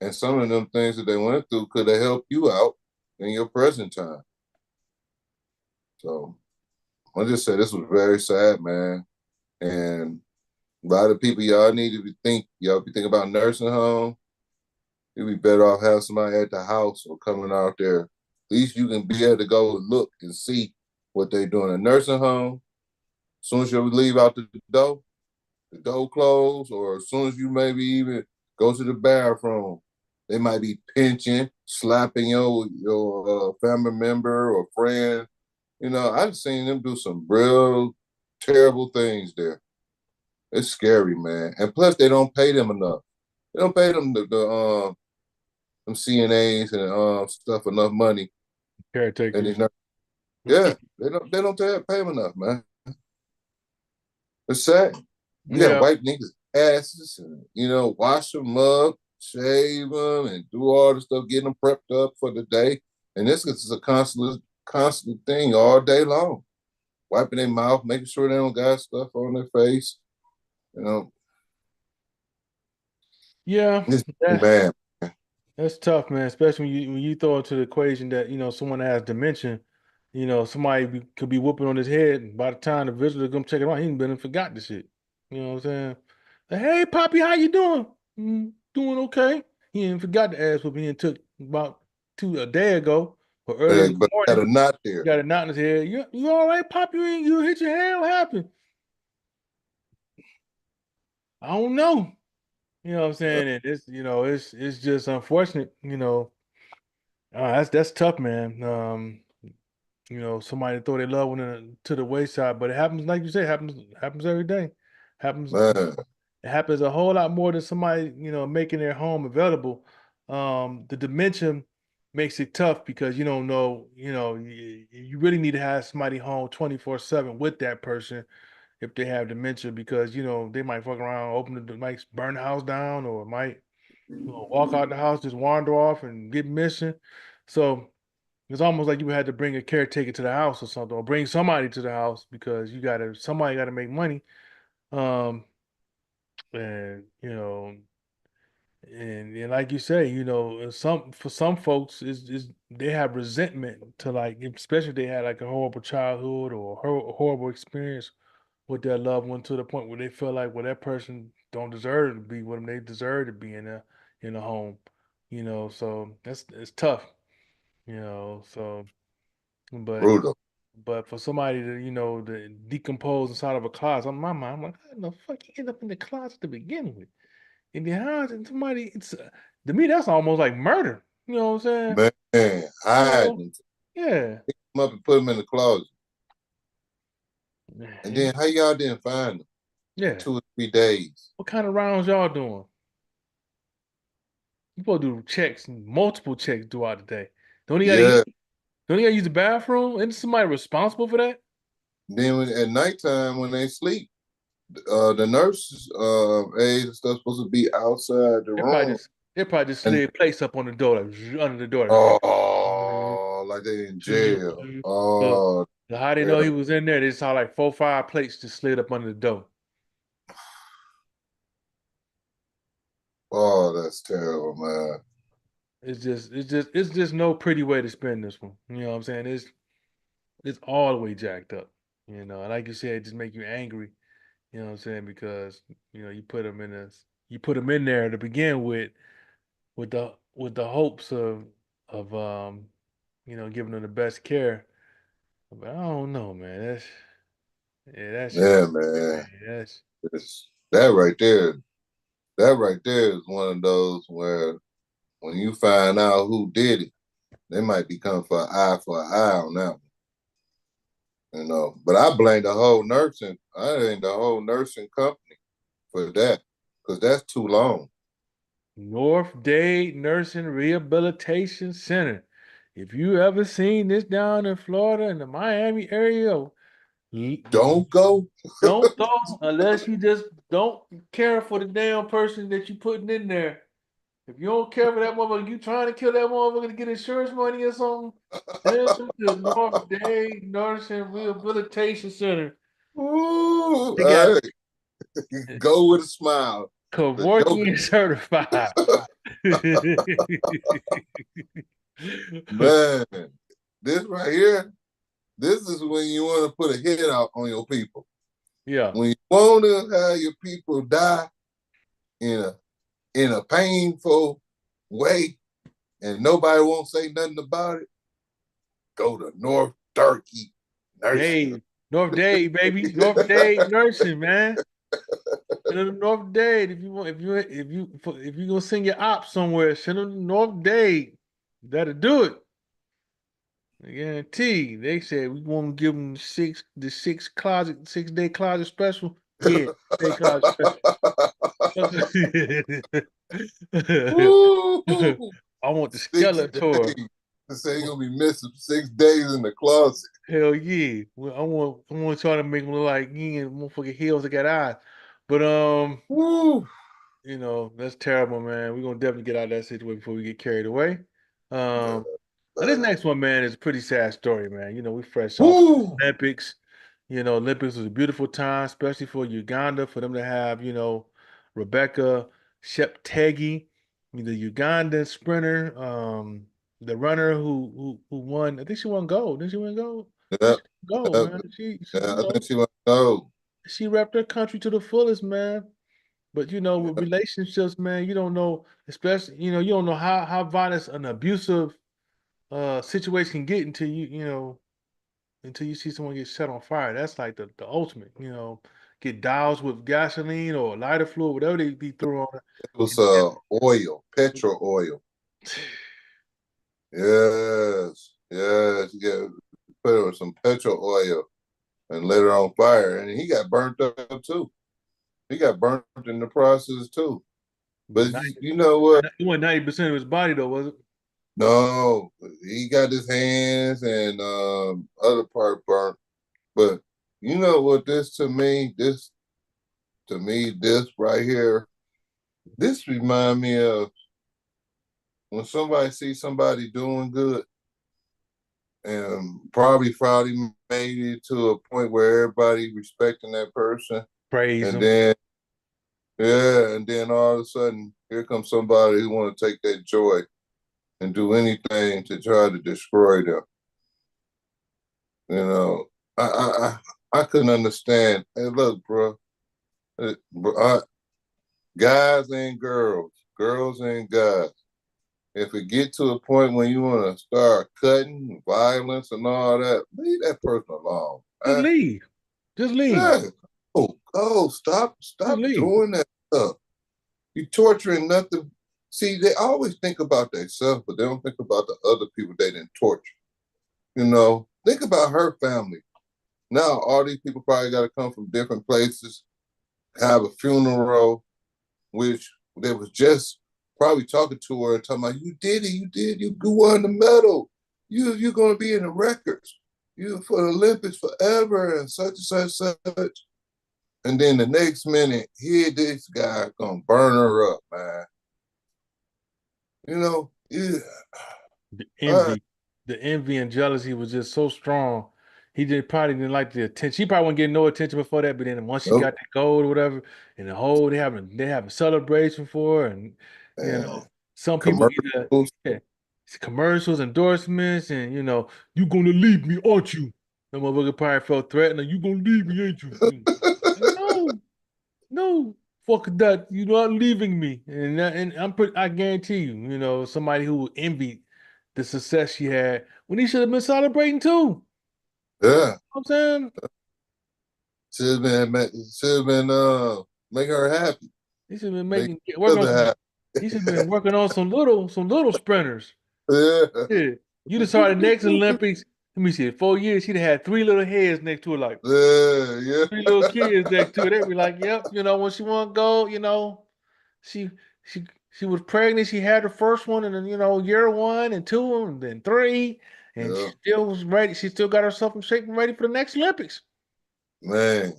and some of them things that they went through could have helped you out in your present time. So I just say this was very sad, man. And a lot of people, y'all be thinking about nursing home. You'd be better off having somebody at the house or coming out there. At least you can be able to go look and see what they're doing in a nursing home. As soon as you leave out the door closed, or as soon as you maybe even go to the bathroom, they might be pinching, slapping your family member or friend. I've seen them do some real terrible things there. It's scary, man. And plus, they don't pay them enough. They don't pay them them CNAs and stuff enough money, and Caretakers. yeah, they don't pay them enough, man. It's sad. You got to Yeah. wipe niggas' asses and wash them up, shave them, and do all the stuff, getting them prepped up for the day. And this is a constant thing all day long. Wiping their mouth, making sure they don't got stuff on their face. You know, Yeah. it's That, bad. that's tough, man. Especially when you throw into the equation that, someone that has dementia, somebody could be whooping on his head, and by the time the visitor come check it out, he ain't been and forgot the shit. You know what I'm saying? Like, hey, Poppy, how you doing? Doing okay. He ain't forgot the ass whooping he took about a day ago or earlier in the But got morning. a knot He there. got a knot in his head. You all right, Poppy? You hit your head? What happened? I don't know. You know what I'm saying? And it's just unfortunate. That's tough, man. Somebody throw their loved one to the wayside, but it happens, like you say, happens every day. Happens Man, It happens a whole lot more than somebody, making their home available. The dementia makes it tough because you don't know, you really need to have somebody home 24/7 with that person if they have dementia because they might fuck around, might burn the house down, or might walk out the house, just wander off and get missing. So it's almost like you had to bring a caretaker to the house or something, or bring somebody to the house because somebody gotta make money. Um, and and like you say, for some folks is they have resentment to, like, especially if they had like a horrible childhood or a horrible experience with their loved one, to the point where they feel like, well, that person don't deserve to be with them. They deserve to be in a home. So it's tough. So but brutal. but for somebody to to decompose inside of a closet, on my mind, I'm like, how the fuck you end up in the closet to begin with? In the house, and somebody, to me, that's almost like murder. You know what I'm saying? Man, You know? hiding. Yeah. Pick them up and put them in the closet. And And- then how y'all didn't find them for yeah. 2 or 3 days? What kind of rounds y'all doing? You supposed to do checks, multiple checks throughout the day. Don't you gotta eat? Yeah. Don't you gotta use the bathroom? Isn't somebody responsible for that? Then at nighttime when they sleep, the nurses, aides and stuff supposed to be outside the They probably room. just they probably just And slid plates up on the door, like, under the door. oh, like they in jail. So, Oh, so how they know he terrible. was in there? They saw like 4, 5 plates just slid up under the door. Oh, that's terrible, man. It's just no pretty way to spend this one. You know what I'm saying? It's all the way jacked up. And like you said, it just make you angry. You know what I'm saying? Because you put them in there to begin with the hopes of giving them the best care. But I don't know, man. That shit Yeah, is crazy, man. man. That's That right there. That right there is one of those where when you find out who did it, they might be coming for an eye on that one. But I blame the whole nursing company for that because that's too long. North Dade Nursing Rehabilitation Center. If you ever seen this down in Florida in the Miami area, Don't go. don't go unless you just don't care for the damn person that you putting in there. If you don't care for that motherfucker, you trying to kill that motherfucker to get insurance money or something, send them to North Dade Nursing Rehabilitation Center. Ooh, They got go with a smile. The joke, Kevorkian certified. man. This right here, this is when you want to put a hit out on your people. Yeah. When you want to have your people die in a painful way, and nobody won't say nothing about it, go to North Turkey Nursing. Dade, North Dade, baby, North Dade nursing, man. Send them to North Dade if you want. If you gonna send your ops somewhere, send them to North Dade. That'll do it. I guarantee. They said we want to give them the 6 day closet special. Yeah, day closet special. Ooh, I want the 6 days. Skeletor. They say you're gonna be missing 6 days in the closet. Hell yeah. Well, I want y'all to make him look like he and motherfucking heels that got eyes. But Woo. that's terrible, man. We're gonna definitely get out of that situation before we get carried away. Yeah, Um Now, this man. next one, man, is a pretty sad story, man. We fresh off Woo. Olympics. Olympics was a beautiful time, especially for Uganda, for them to have, Rebecca Cheptegei, the Ugandan sprinter, the runner who won. I think she won gold. Didn't she win gold? I think Yeah, she won gold, yeah, man. She, yeah. I think she wants to know. she repped her country to the fullest, man. But with Yeah, relationships, man, you don't know, especially, you don't know how violent an abusive situation can get until you see someone get set on fire. That's like the ultimate, get doused with gasoline or lighter fluid, whatever they be throwing on it was it. oil, petrol oil. Yes, yes. Yeah, put it with some petrol oil and lit it on fire, and he got burnt up too. He got burnt in the process too. But 90, you know what? it went 90% of his body though, was it? No, he got his hands and other part burnt. But you know what? This right here, this remind me of when somebody sees somebody doing good, and probably Friday made it to a point where everybody respecting that person, Praise and him. then yeah, and then all of a sudden here comes somebody who want to take that joy and do anything to try to destroy them. You know, I couldn't understand. Hey, look, bro, guys and girls, girls and guys. If it get to a point when you want to start cutting violence and all that, leave that person alone. Just leave. Just leave. Yeah. Oh, Just stop leave. doing that stuff. You torturing nothing. See, they always think about themselves, but they don't think about the other people they didn't torture. Think about her family. Now, all these people probably got to come from different places, have a funeral, which they was just probably talking to her and talking about, you did it, you won the medal. You're gonna be in the records. You for the Olympics forever and such. And then the next minute, here this guy gonna burn her up, man. Yeah. The Uh, envy, the envy and jealousy was just so strong. He probably didn't like the attention. She probably wasn't getting no attention before that, but then once she got nope. that gold or whatever, and they having celebration for her, and you And know, some people either commercials. yeah, it's commercials, endorsements, and you gonna leave me, aren't you? The motherfucker probably felt threatened. Like, you gonna leave me, ain't you? No, no, fuck that. You're not leaving me. And I guarantee you, somebody who envied the success she had when he should have been celebrating too. Yeah. I'm saying Should have been making her happy. he should have been Make making working on other some. happy. He should have been working on some little sprinters. Yeah. Yeah, you just saw the next Olympics. Let me see, 4 years she'd have had three little heads next to her, like Yeah, yeah. three little kids next to her. They'd be like, "Yep, when she want to go, she she she was pregnant. She had her first one, and then year one and two, and then three, and she Yeah, still was ready. She still got herself in shape and ready for the next Olympics. man.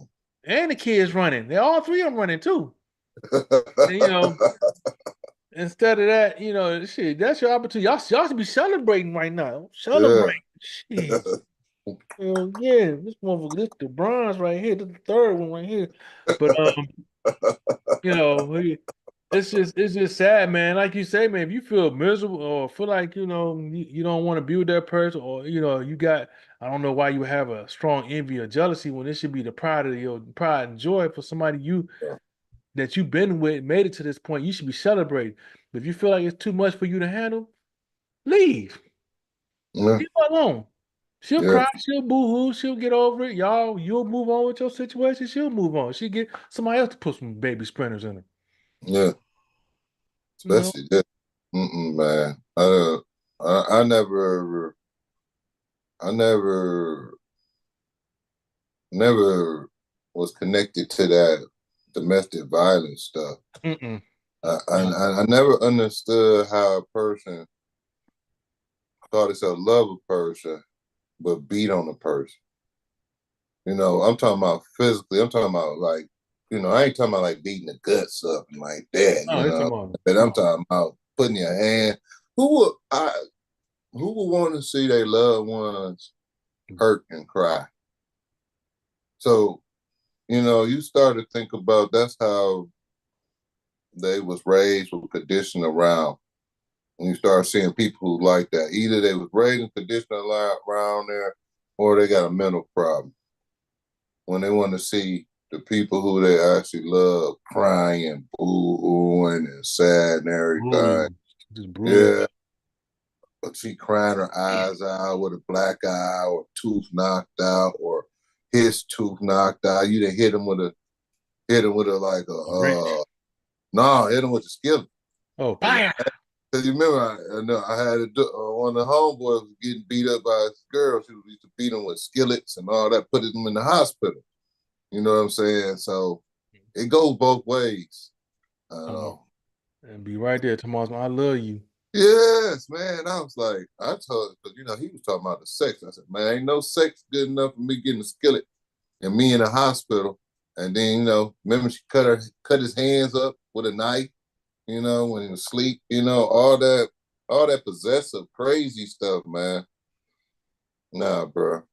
And the kids running. They all three of them running too. And instead of that, shit, that's your opportunity. Y'all should be celebrating right now. Yeah. Celebrate. Shit. Yeah, this motherfucker, this the bronze right here. This the third one right here. But you know, it's just sad, man. Like you say, man, if you feel miserable or feel like you don't want to be with that person, or you got, I don't know why you have a strong envy or jealousy when it should be the pride of your pride and joy for somebody that you've been with, made it to this point. You should be celebrating. But if you feel like it's too much for you to handle, leave. Yeah, Leave her alone. She'll yeah, cry, she'll boo-hoo, she'll get over it. You'll move on with your situation. She'll move on. She get somebody else to put some baby sprinters in her. yeah. You know? Especially this. Man. I never was connected to that domestic violence stuff. Mm-mm. I never understood how a person call themselves love a person, but beat on a person. I'm talking about physically. I'm talking about like, I ain't talking about like beating the guts up and like that, No, it's about But I'm talking about putting your hand. Who would I? Who would want to see their loved ones hurt and cry? So, you start to think about that's how they was raised with conditioned around. When you start seeing people who like that, either they was raised and conditioned around there, or they got a mental problem. When they want to see the people who they actually love crying, boo-hooing, and sad and everything. brutal, just brutal. Yeah, but she crying her eyes out with a black eye or tooth knocked out or his tooth knocked out. You done hit him with a like A wrench. no, hit him with a skillet. Oh, fire! Cause you remember, I had one of the homeboys was getting beat up by his girl. She used to beat him with skillets and all that, put him in the hospital. You know what I'm saying? So it goes both ways. I don't know. And be right there, Tomas. I love you. Yes, man. I was like, I told, because he was talking about the sex. I said, man, ain't no sex good enough for me getting a skillet and me in the hospital. And then, remember she cut his hands up with a knife, when he was asleep, all that possessive, crazy stuff, man. Nah, bro.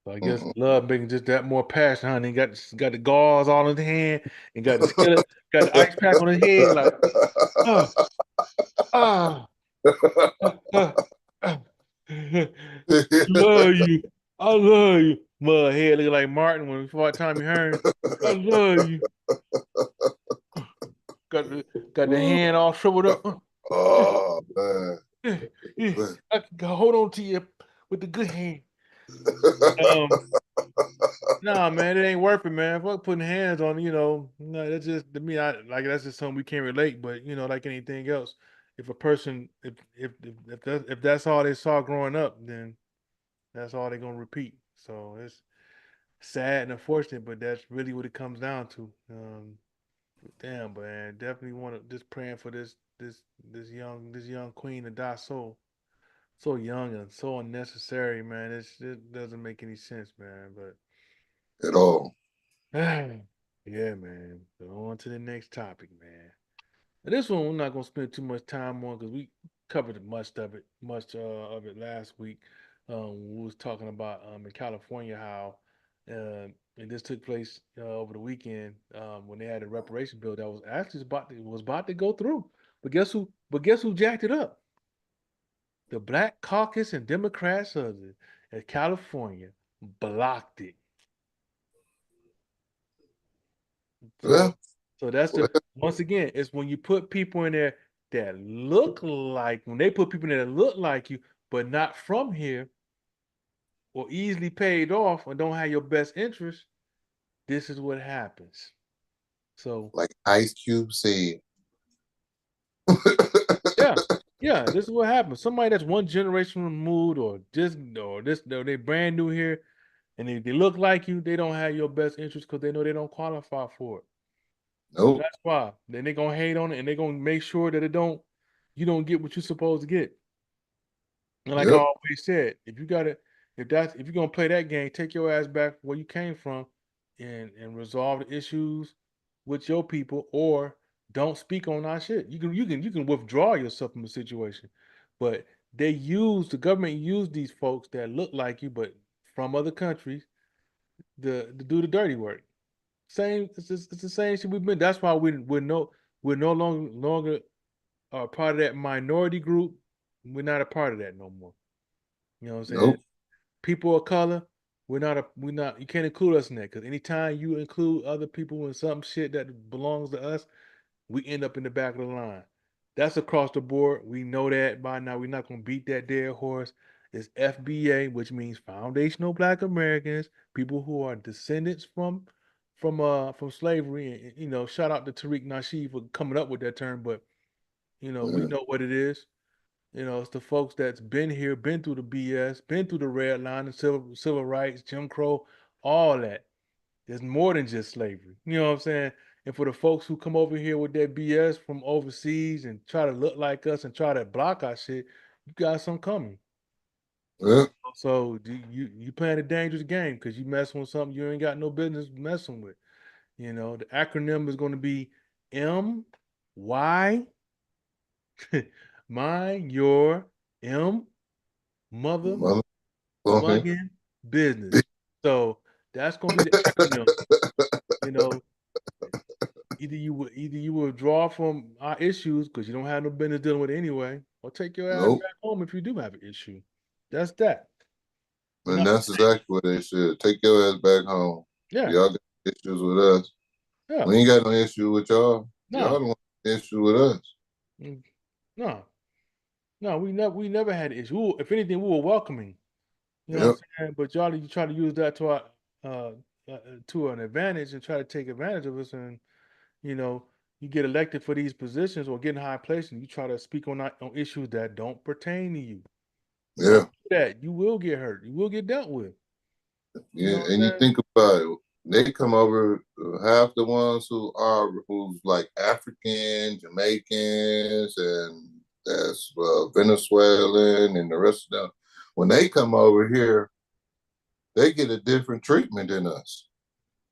So I guess love making just that more passion, honey. Got the gauze all in the hand and got the skillet, got the ice pack on his head, like, oh, oh, oh. Love you. I love you. Mud head looking like Martin when we fought Tommy Hearns. I love you. Got the hand all shriveled up. Oh, man. I can hold on to you with the good hand. Nah, man, it ain't worth it, man. Fuck putting hands on, no, that's just to me. That's just something we can't relate. But like anything else, if a person, if that's all they saw growing up, then that's all they're gonna repeat. So it's sad and unfortunate, but that's really what it comes down to. Damn, but man, definitely want to just praying for this young queen to die so young and so unnecessary, man. It doesn't make any sense, man. But At all. yeah, man. So on to the next topic, man. And this one we're not gonna spend too much time on because we covered much of it last week. We was talking about in California how and this took place over the weekend when they had a reparation bill that was actually about to go through. But guess who jacked it up? The Black Caucus and Democrats of California blocked it. So, Yeah. so that's Well, once again, it's when you put people in there that look like when they put people in there that look like you, but not from here or easily paid off or don't have your best interest. This is what happens. So like Ice Cube said. yeah, yeah, this is what happens. Somebody that's one generation removed or they brand new here, and they look like you, they don't have your best interest because they know they don't qualify for it. So Nope. that's why. Then they're gonna hate on it and they're gonna make sure that you don't get what you're supposed to get. And like I Yep. always said, if you're gonna play that game, take your ass back where you came from and resolve the issues with your people or don't speak on our shit. You can withdraw yourself from the situation. But the government used these folks that look like you but from other countries to do the dirty work. It's the same shit we've been. That's why we're no longer part of that minority group. We're not a part of that no more. You know what I'm saying? Nope. People of color, we're not. You can't include us in that because anytime you include other people in some shit that belongs to us, we end up in the back of the line. That's across the board. We know that by now. We're not gonna beat that dead horse. It's FBA, which means Foundational Black Americans, people who are descendants from slavery. And, shout out to Tariq Nasheed for coming up with that term, but we Yeah. know what it is. It's the folks that's been here, been through the BS, been through the red line, the civil rights, Jim Crow, all that. There's more than just slavery. You know what I'm saying? And for the folks who come over here with their BS from overseas and try to look like us and try to block our shit, you got some coming. Yeah. So you playing a dangerous game because you messing with something you ain't got no business messing with. You know, the acronym is going to be MY, mind your M mother Motherfucking mugging business. So that's going to be the acronym. You know, either you will withdraw from our issues because you don't have no business dealing with it anyway, or take your ass Nope. back home if you do have an issue. That's that. And No, that's exactly what they should. Take your ass back home. yeah, Y'all got issues with us. yeah, We ain't got no issue with y'all. Y'all no, don't want issue with us. mm, no, no. We never had an issue. If anything, we were welcoming. You know what I'm Yep. saying? But y'all, you try to use that uh, to an advantage and try to take advantage of us, and you know, you get elected for these positions or get in high places, and you try to speak on issues that don't pertain to you. Don't Yeah. do that. You will get hurt. You will get dealt with. You Yeah. know what And you I'm saying? think about it. They come over, half the ones who's like African, Jamaicans, and that's Venezuelan, and the rest of them. When they come over here, they get a different treatment than us.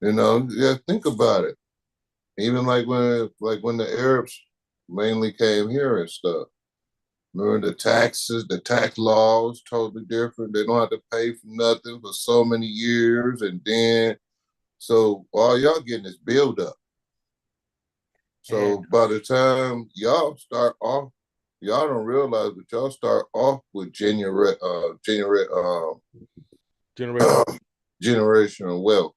Yeah, think about it. Even like when the Arabs mainly came here and stuff. Remember the taxes, the tax laws totally different. They don't have to pay for nothing for so many years, and then so all y'all getting is build up. And So by the time y'all start off, y'all don't realize, but y'all start off with generational. generational wealth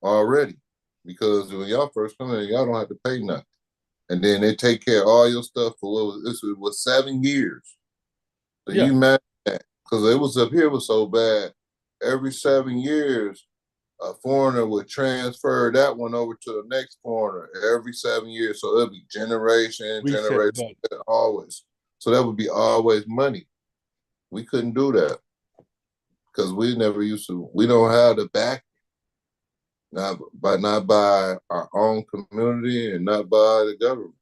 already, because when y'all first come in, y'all don't have to pay nothing, and then they take care of all your stuff for this was 7 years. So Yeah, you imagine that, because it was up here was so bad. Every 7 years, a foreigner would transfer that one over to the next foreigner every 7 years. So it'll be generation, reset generation, button. always. So that would be always money. We couldn't do that because we never used to. We don't have the back, not by our own community and not by the government.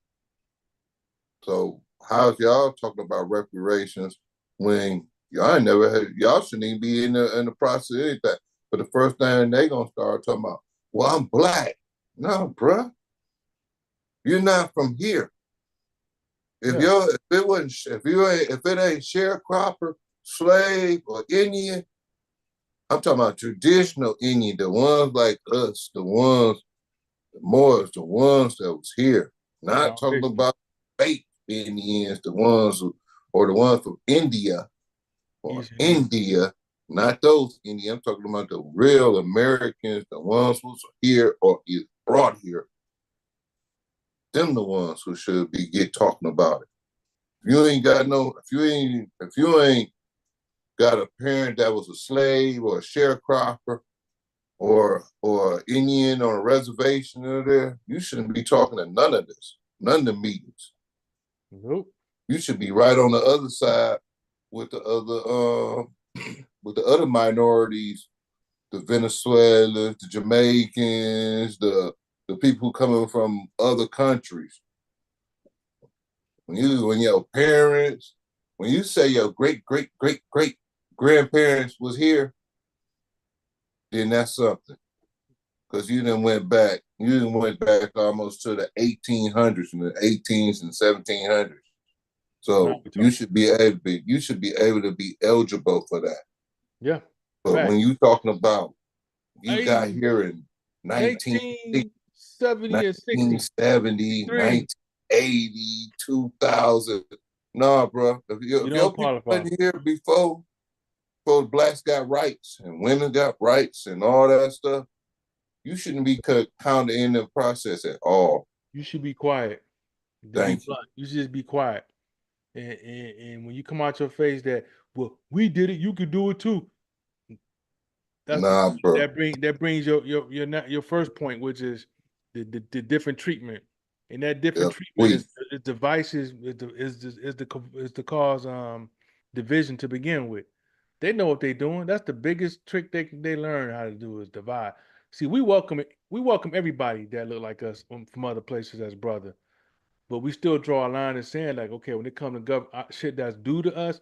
So how's y'all talking about reparations when y'all never had, y'all shouldn't even be in the process of anything. But the first thing they gonna start talking about, well, I'm black. No, bruh, you're not from here. If Yeah, you if it wasn't if it ain't sharecropper, slave, or Indian, I'm talking about traditional Indian, the ones like us, the Moors, the ones that was here. Not talking foundation. about fake Indians, the ones who, or the ones from India or East India. India, not those Indians. I'm talking about the real Americans, the ones who's here or is brought here. Them the ones who should be get talking about it. If you ain't got no, if you ain't got a parent that was a slave or a sharecropper or Indian on a reservation or there, you shouldn't be talking to none of this, none of the meetings. Nope. You should be right on the other side with the other with the other minorities, the Venezuelans, the Jamaicans, the people coming from other countries. When your parents, when you say your great great great great grandparents was here, then that's something. Because you done went back almost to the 1800s and the 18s and 1700s. Now So we're talking. you should be able to be eligible for that. Yeah, But fact. when you talking about you got 80, here in 1960, 1870 and 1970, 63. 1980, 2000, nah, bro. You If don't your people qualify. wasn't here before blacks got rights and women got rights and all that stuff, you shouldn't be counted in the process at all. You should be quiet. To be Thank you. blunt, you should just be quiet. And when you come out your face that, well, we did it, you could do it too. That's the Nah, bro. that brings your first point, which is the different treatment, and that different Yeah, treatment we. is devices is the cause division to begin with. They know what they're doing. That's the biggest trick they learn how to do is divide. See, we welcome everybody that look like us from other places as brother, but we still draw a line in saying like, okay, when it comes to shit that's due to us,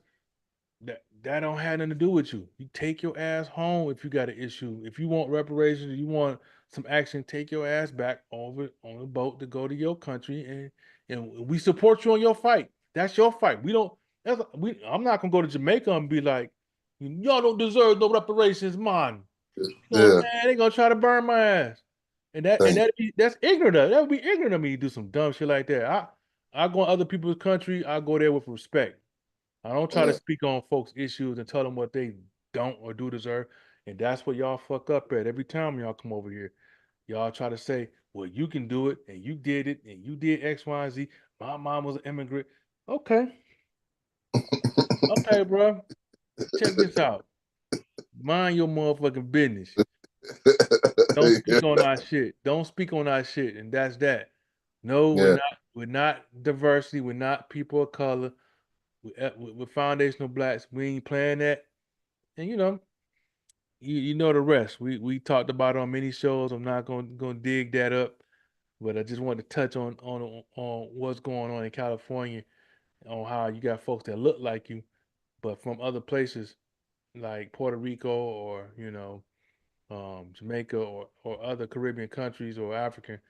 that don't have nothing to do with you. You take your ass home if you got an issue. If you want reparations, you want some action, take your ass back over on the boat to go to your country, and we support you on your fight. That's your fight. We don't. I'm not gonna go to Jamaica and be like, y'all don't deserve no reparations, man. You know, Yeah. man, they gonna try to burn my ass. Thank That's ignorant of that would be ignorant of me to do some dumb shit like that. I go in other people's country, I go there with respect. I don't try to yeah. speak on folks' issues and tell them what they don't or do deserve. And that's what y'all fuck up at every time y'all come over here. Y'all try to say, well, you can do it, and you did it, and you did X, Y, and Z. My mom was an immigrant. Okay. Okay, bro. Check this out. Mind your motherfucking business. Don't yeah. speak on our shit. Don't speak on our shit. And that's that. No, we're Yeah. not. We're not diversity. We're not people of color. We're foundational blacks. We ain't playing that. And you know the rest. We talked about it on many shows. I'm not gonna dig that up, but I just wanted to touch on what's going on in California, on how you got folks that look like you, but from other places like Puerto Rico or Jamaica or other Caribbean countries or African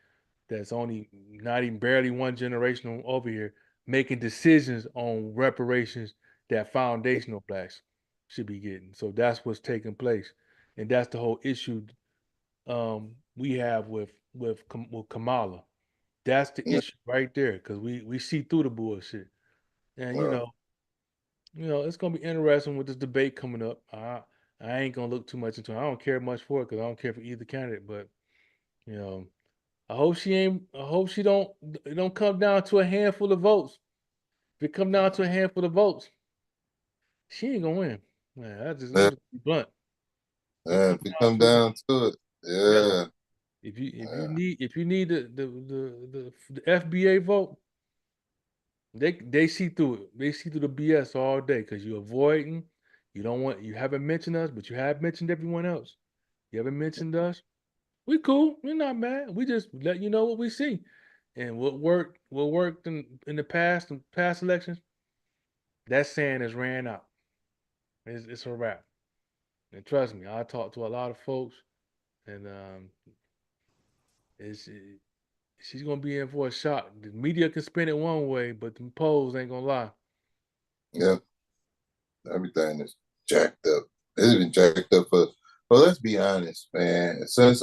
that's only not even barely one generation over here making decisions on reparations that foundational blacks should be getting. So that's what's taking place, and that's the whole issue we have with Kamala. That's the Yeah. issue right there because we see through the bullshit, and Well, it's gonna be interesting with this debate coming up. I ain't gonna look too much into it. I don't care much for it because I don't care for either candidate, but you know. I hope she ain't. I hope she don't. It don't come down to a handful of votes. If it come down to a handful of votes, she ain't gonna win. Man, I'm yeah. just be blunt. If it Yeah. come If it down come to it, down to it, yeah. yeah. Yeah. If you need the FBA vote, they see through it. They see through the BS all day because you're avoiding. You haven't mentioned us, but you have mentioned everyone else. You haven't mentioned us. We cool. We're not mad. We just let you know what we see. And what worked in the past elections, that saying has ran out. It's a wrap. And trust me, I talked to a lot of folks, and it's she's gonna be in for a shock. The media can spin it one way, but the polls ain't gonna lie. Yeah. Everything is jacked up. It's been jacked up for. Well, let's be honest, man. Since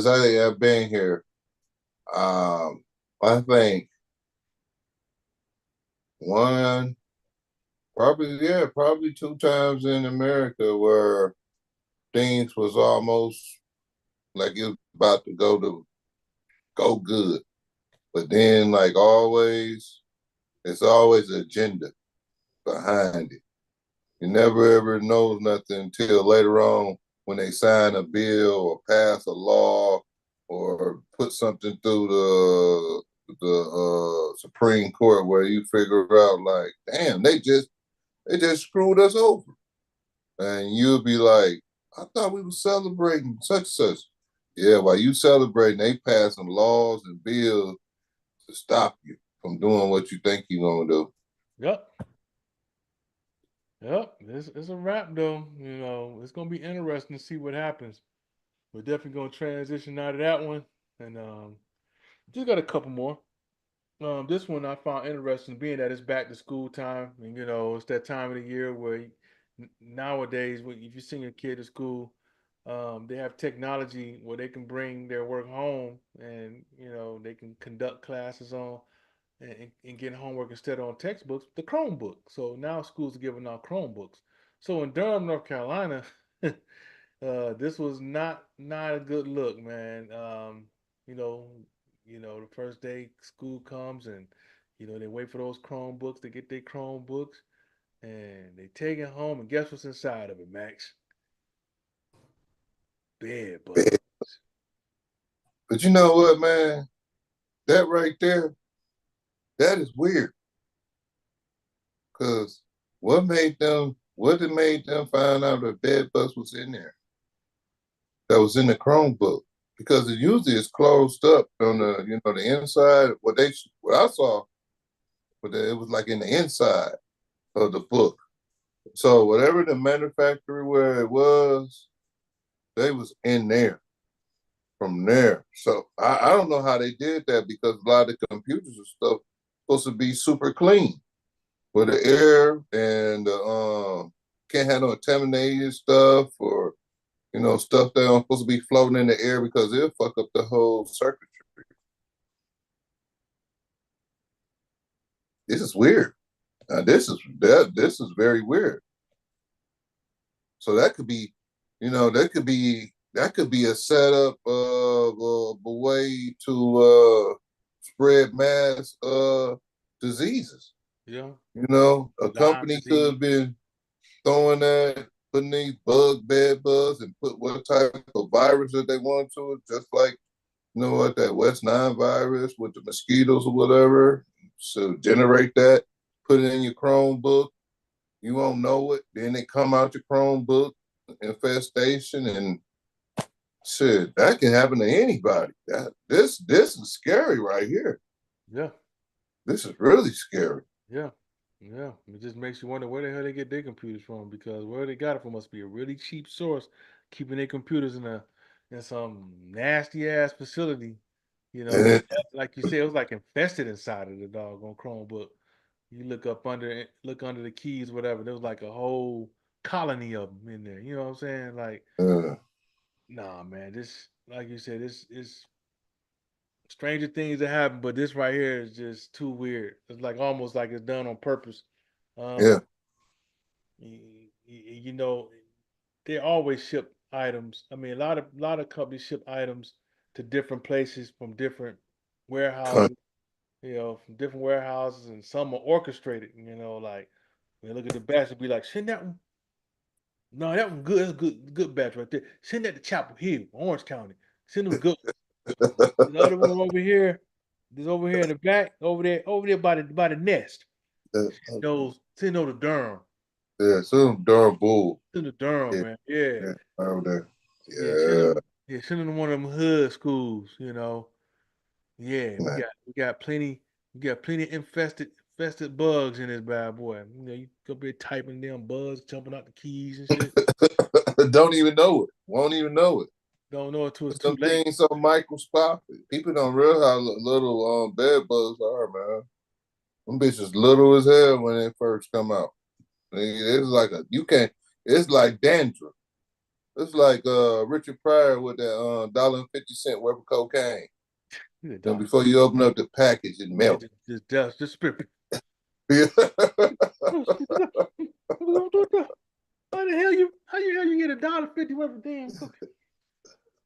I have been here, I think one, probably two times in America where things was almost like it was about to go good. But then, like always, it's always an agenda behind it. You never ever know nothing until later on when they sign a bill or pass a law or put something through the Supreme Court where you figure out like, damn, they just screwed us over, and you'll be like, I thought we were celebrating such and such. Yeah, while you celebrating, they passing laws and bills to stop you from doing what you think you're gonna do. Yep, yep. It's a wrap though. It's gonna be interesting to see what happens. We're definitely gonna transition out of that one, and just got a couple more. This one I found interesting, being that it's back to school time, and it's that time of the year where nowadays, if you send your kid to school, they have technology where they can bring their work home, and they can conduct classes on and get homework instead of on textbooks, the Chromebook. So now schools are giving out Chromebooks. So in Durham, North Carolina, this was not a good look, man. You know, the first day school comes and they wait for those Chromebooks to get their Chromebooks and they take it home and guess what's inside of it, Max? Bed bugs. But you know what, man? That right there, that is weird. Cause what made them find out that bed bugs was in there? That was in the Chromebook. Because it usually is closed up on the inside. What I saw, but it was like in the inside of the book. So whatever the manufacturer where it was, they was in there from there. So I don't know how they did that because a lot of the computers and stuff supposed to be super clean with the air and can't have no contaminated stuff or stuff that aren't supposed to be floating in the air because it'll fuck up the whole circuitry. This is weird. This is very weird. So that could be, that could be a setup of a way to spread mass diseases. Yeah. A Lyme company could disease. have been throwing that, putting these bed bugs, and put what type of virus that they want to it, just like what that West Nile virus with the mosquitoes or whatever. So generate that, put it in your Chromebook. You won't know it. Then it come out your Chromebook infestation and shit. That can happen to anybody. This is scary right here. Yeah. This is really scary. Yeah. Yeah. It just makes you wonder where the hell they get their computers from, because where they got it from must be a really cheap source, keeping their computers in some nasty ass facility. And Like you said, it was like infested inside of the doggone Chromebook. You look under the keys, whatever. There was like a whole colony of them in there. You know what I'm saying? Like, uh, nah, man. This, like you said, this is stranger things that happen, but this right here is just too weird. It's like almost like it's done on purpose. Um, yeah, you know, they always ship items. I mean, a lot of companies ship items to different places from different warehouses. From different warehouses, and some are orchestrated. Like when you look at the batch, it'd be like, send that one. No, that one good. That's a good batch right there. Send that to Chapel Hill, Orange County. Send them good. The other one over here, there's over here in the back, over there by the nest. Send those to Durham. yeah. Some darn bull. Send to Durham, Yeah, man. Yeah, yeah, over there. yeah. Send Yeah, them. Yeah, send them to one of them hood schools. Yeah, we man. got we got plenty we got plenty of infested bugs in this bad boy. You could be typing them bugs jumping out the keys and shit. Don't even know it. Won't even know it. Don't know it till it's too Some late. things so microscopic. People don't realize how little bed bugs are, man. Them bitches little as hell when they first come out. It's like you can't. It's like dandruff. It's like Richard Pryor with that $1.50 worth of cocaine. Yeah, And dog. before you open up the package, it Yeah, melts. just spit. Yeah. How the hell you get $1.50 worth of damn cookie?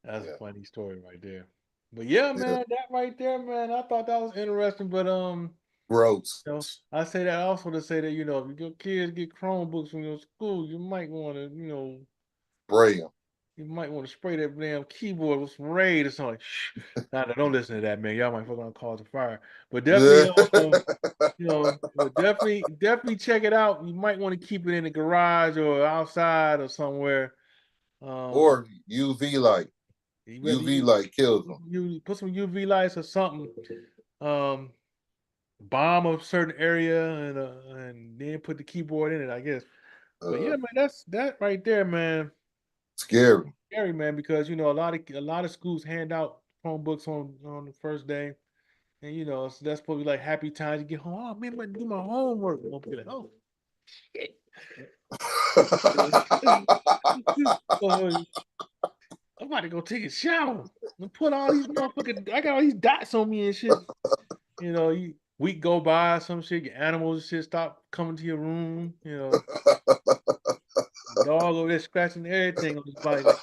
That's a Yeah, funny story right there. But yeah, yeah. man, that right there, man, I thought that was interesting. But Gross. I say that also to say that, if your kids get Chromebooks from your school, Spray them. you might want to spray that damn keyboard with some Raid or something. Shh. Nah, don't listen to that, man. Y'all might fuck around cause a fire. But definitely, Yeah. but definitely check it out. You might want to keep it in the garage or outside or somewhere. Um, Or UV light. Whether UV light kills them. you put some UV lights or something. Um, Bomb a certain area and then put the keyboard in it, I guess. But yeah, Uh, man, that's that right there, man. Scary. Scary, man, because a lot of schools hand out Chromebooks on the first day, and so that's probably like happy times. You get home, oh man, I do my homework. I'm be like, oh shit, oh, I'm about to go take a shower and put all these motherfucking. I got all these dots on me and shit. Week go by, some shit, your animals and shit stop coming to your room. Dog over there scratching everything on his body. Like,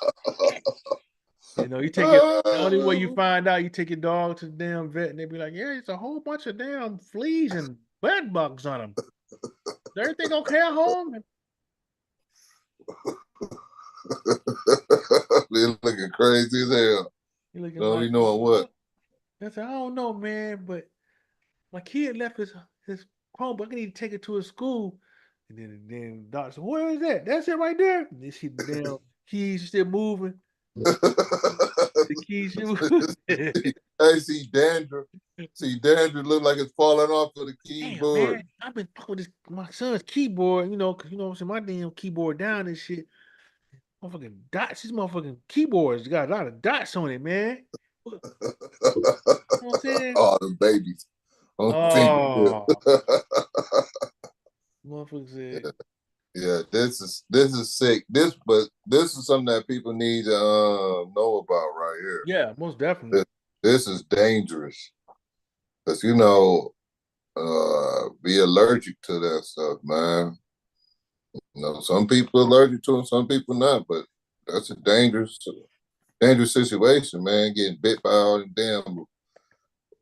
you take it. The only way you find out, you take your dog to the damn vet, and they be like, "Yeah, it's a whole bunch of damn fleas and bed bugs on him. Is everything okay at home?" And They're looking crazy as hell. you're looking Don't like, be knowing what. I said, "I don't know, man, but my kid left his Chromebook. I need to take it to his school." And then the doctor said, "Where is that? That's it right there." And then see the damn keys still moving. The key shoe. Hey, see dandruff look like it's falling off of the Damn, keyboard. man, I've been fucking with my son's keyboard, cause what I'm saying, my damn keyboard down and shit. Motherfucking dots, these motherfucking keyboards got a lot of dots on it, man. What, you know what I'm saying? Oh, the babies on fingertip. Oh, motherfucker said, Yeah, this is sick. This is something that people need to know about right here. yeah, most definitely. This is dangerous because be allergic to that stuff, man. Some people are allergic to it, some people not, but that's a dangerous situation, man. Getting bit by all the damn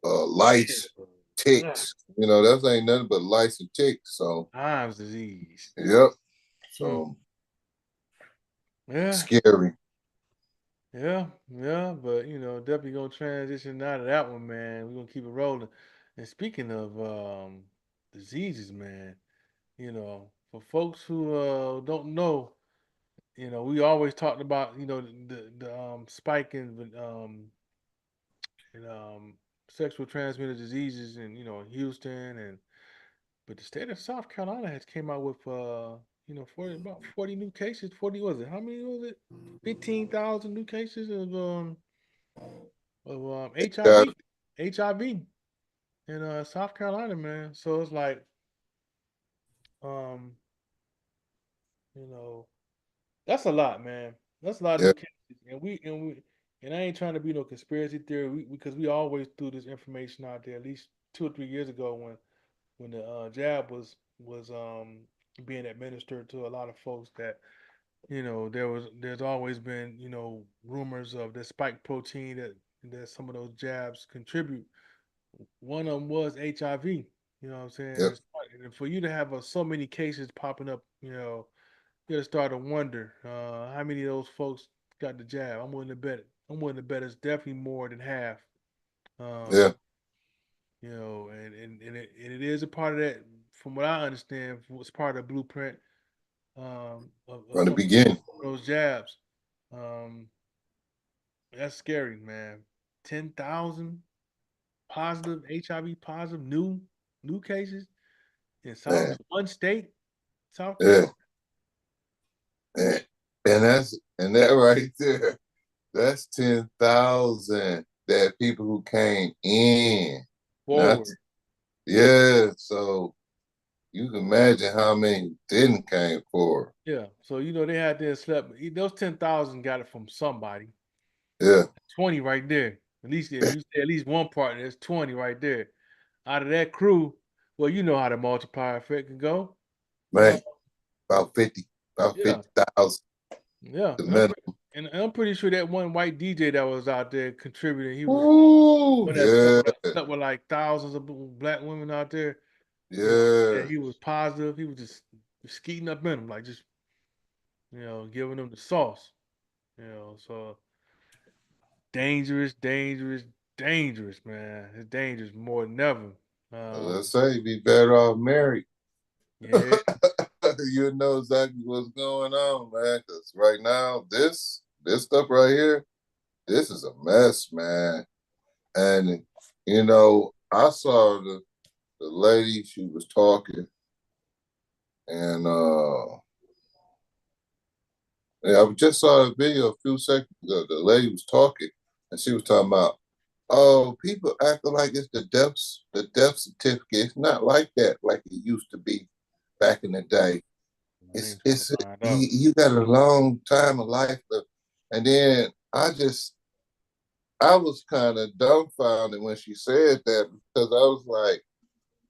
lice, Yeah. ticks. That ain't nothing but lice and ticks. So, Lyme's disease. yep. Hmm. So Yeah, scary. yeah, but definitely gonna transition out of that one, man. We're gonna keep it rolling. And speaking of diseases, man, for folks who don't know, we always talked about, the spike in sexual transmitted diseases in, Houston, and but the state of South Carolina has came out with 40 new cases. 40 was it? How many was it? 15,000 new cases of Yeah, HIV in South Carolina, man. So it's like um you know that's a lot, man. That's a lot of yeah, new cases, and I ain't trying to be no conspiracy theory, because we always threw this information out there at least 2 or 3 years ago when the jab was being administered to a lot of folks, that there's always been rumors of the spike protein that some of those jabs contribute. One of them was HIV. You know what I'm saying? yeah. And for you to have so many cases popping up, you gotta start to wonder how many of those folks got the jab. I'm willing to bet it. I'm willing to bet it's definitely more than half. Yeah. Um, and it is a part of that, from what I understand, it's part of the blueprint of From the some beginning. of those jabs. Um, that's scary, man. 10,000 positive HIV positive new cases in Man. one state, South Yeah. Carolina. And that right there, that's 10,000 that people who came in. Not Forward. yeah. So you can imagine how many didn't came for. Yeah. So they had to slept. Those 10,000 got it from somebody. Yeah. 20 right there. At least if you say at least one partner, there's 20 right there. Out of that crew, well, you know how the multiplier effect can go. Uh, Man, about 50, about yeah, 50,000 yeah. the And I'm, minimum. pre- and I'm pretty sure that one white DJ that was out there contributing, he was Ooh, one that yeah, slept with like thousands of black women out there. Yeah, yeah. he was positive. He was just skeeting up in them, like just giving them the sauce. So dangerous, dangerous, dangerous, man. It's dangerous more than ever. Um, Let's say be better off married. yeah, You know exactly what's going on, man. Because right now, this stuff right here, this is a mess, man. And I saw the lady, she was talking, and yeah, I just saw a video a few seconds ago. The lady was talking, and she was talking about, oh, people acting like it's the death certificate. It's not like that, like it used to be back in the day. I It's ain't trying to it's find out. you got a long time of life left. And then I was kind of dumbfounded when she said that, because I was like,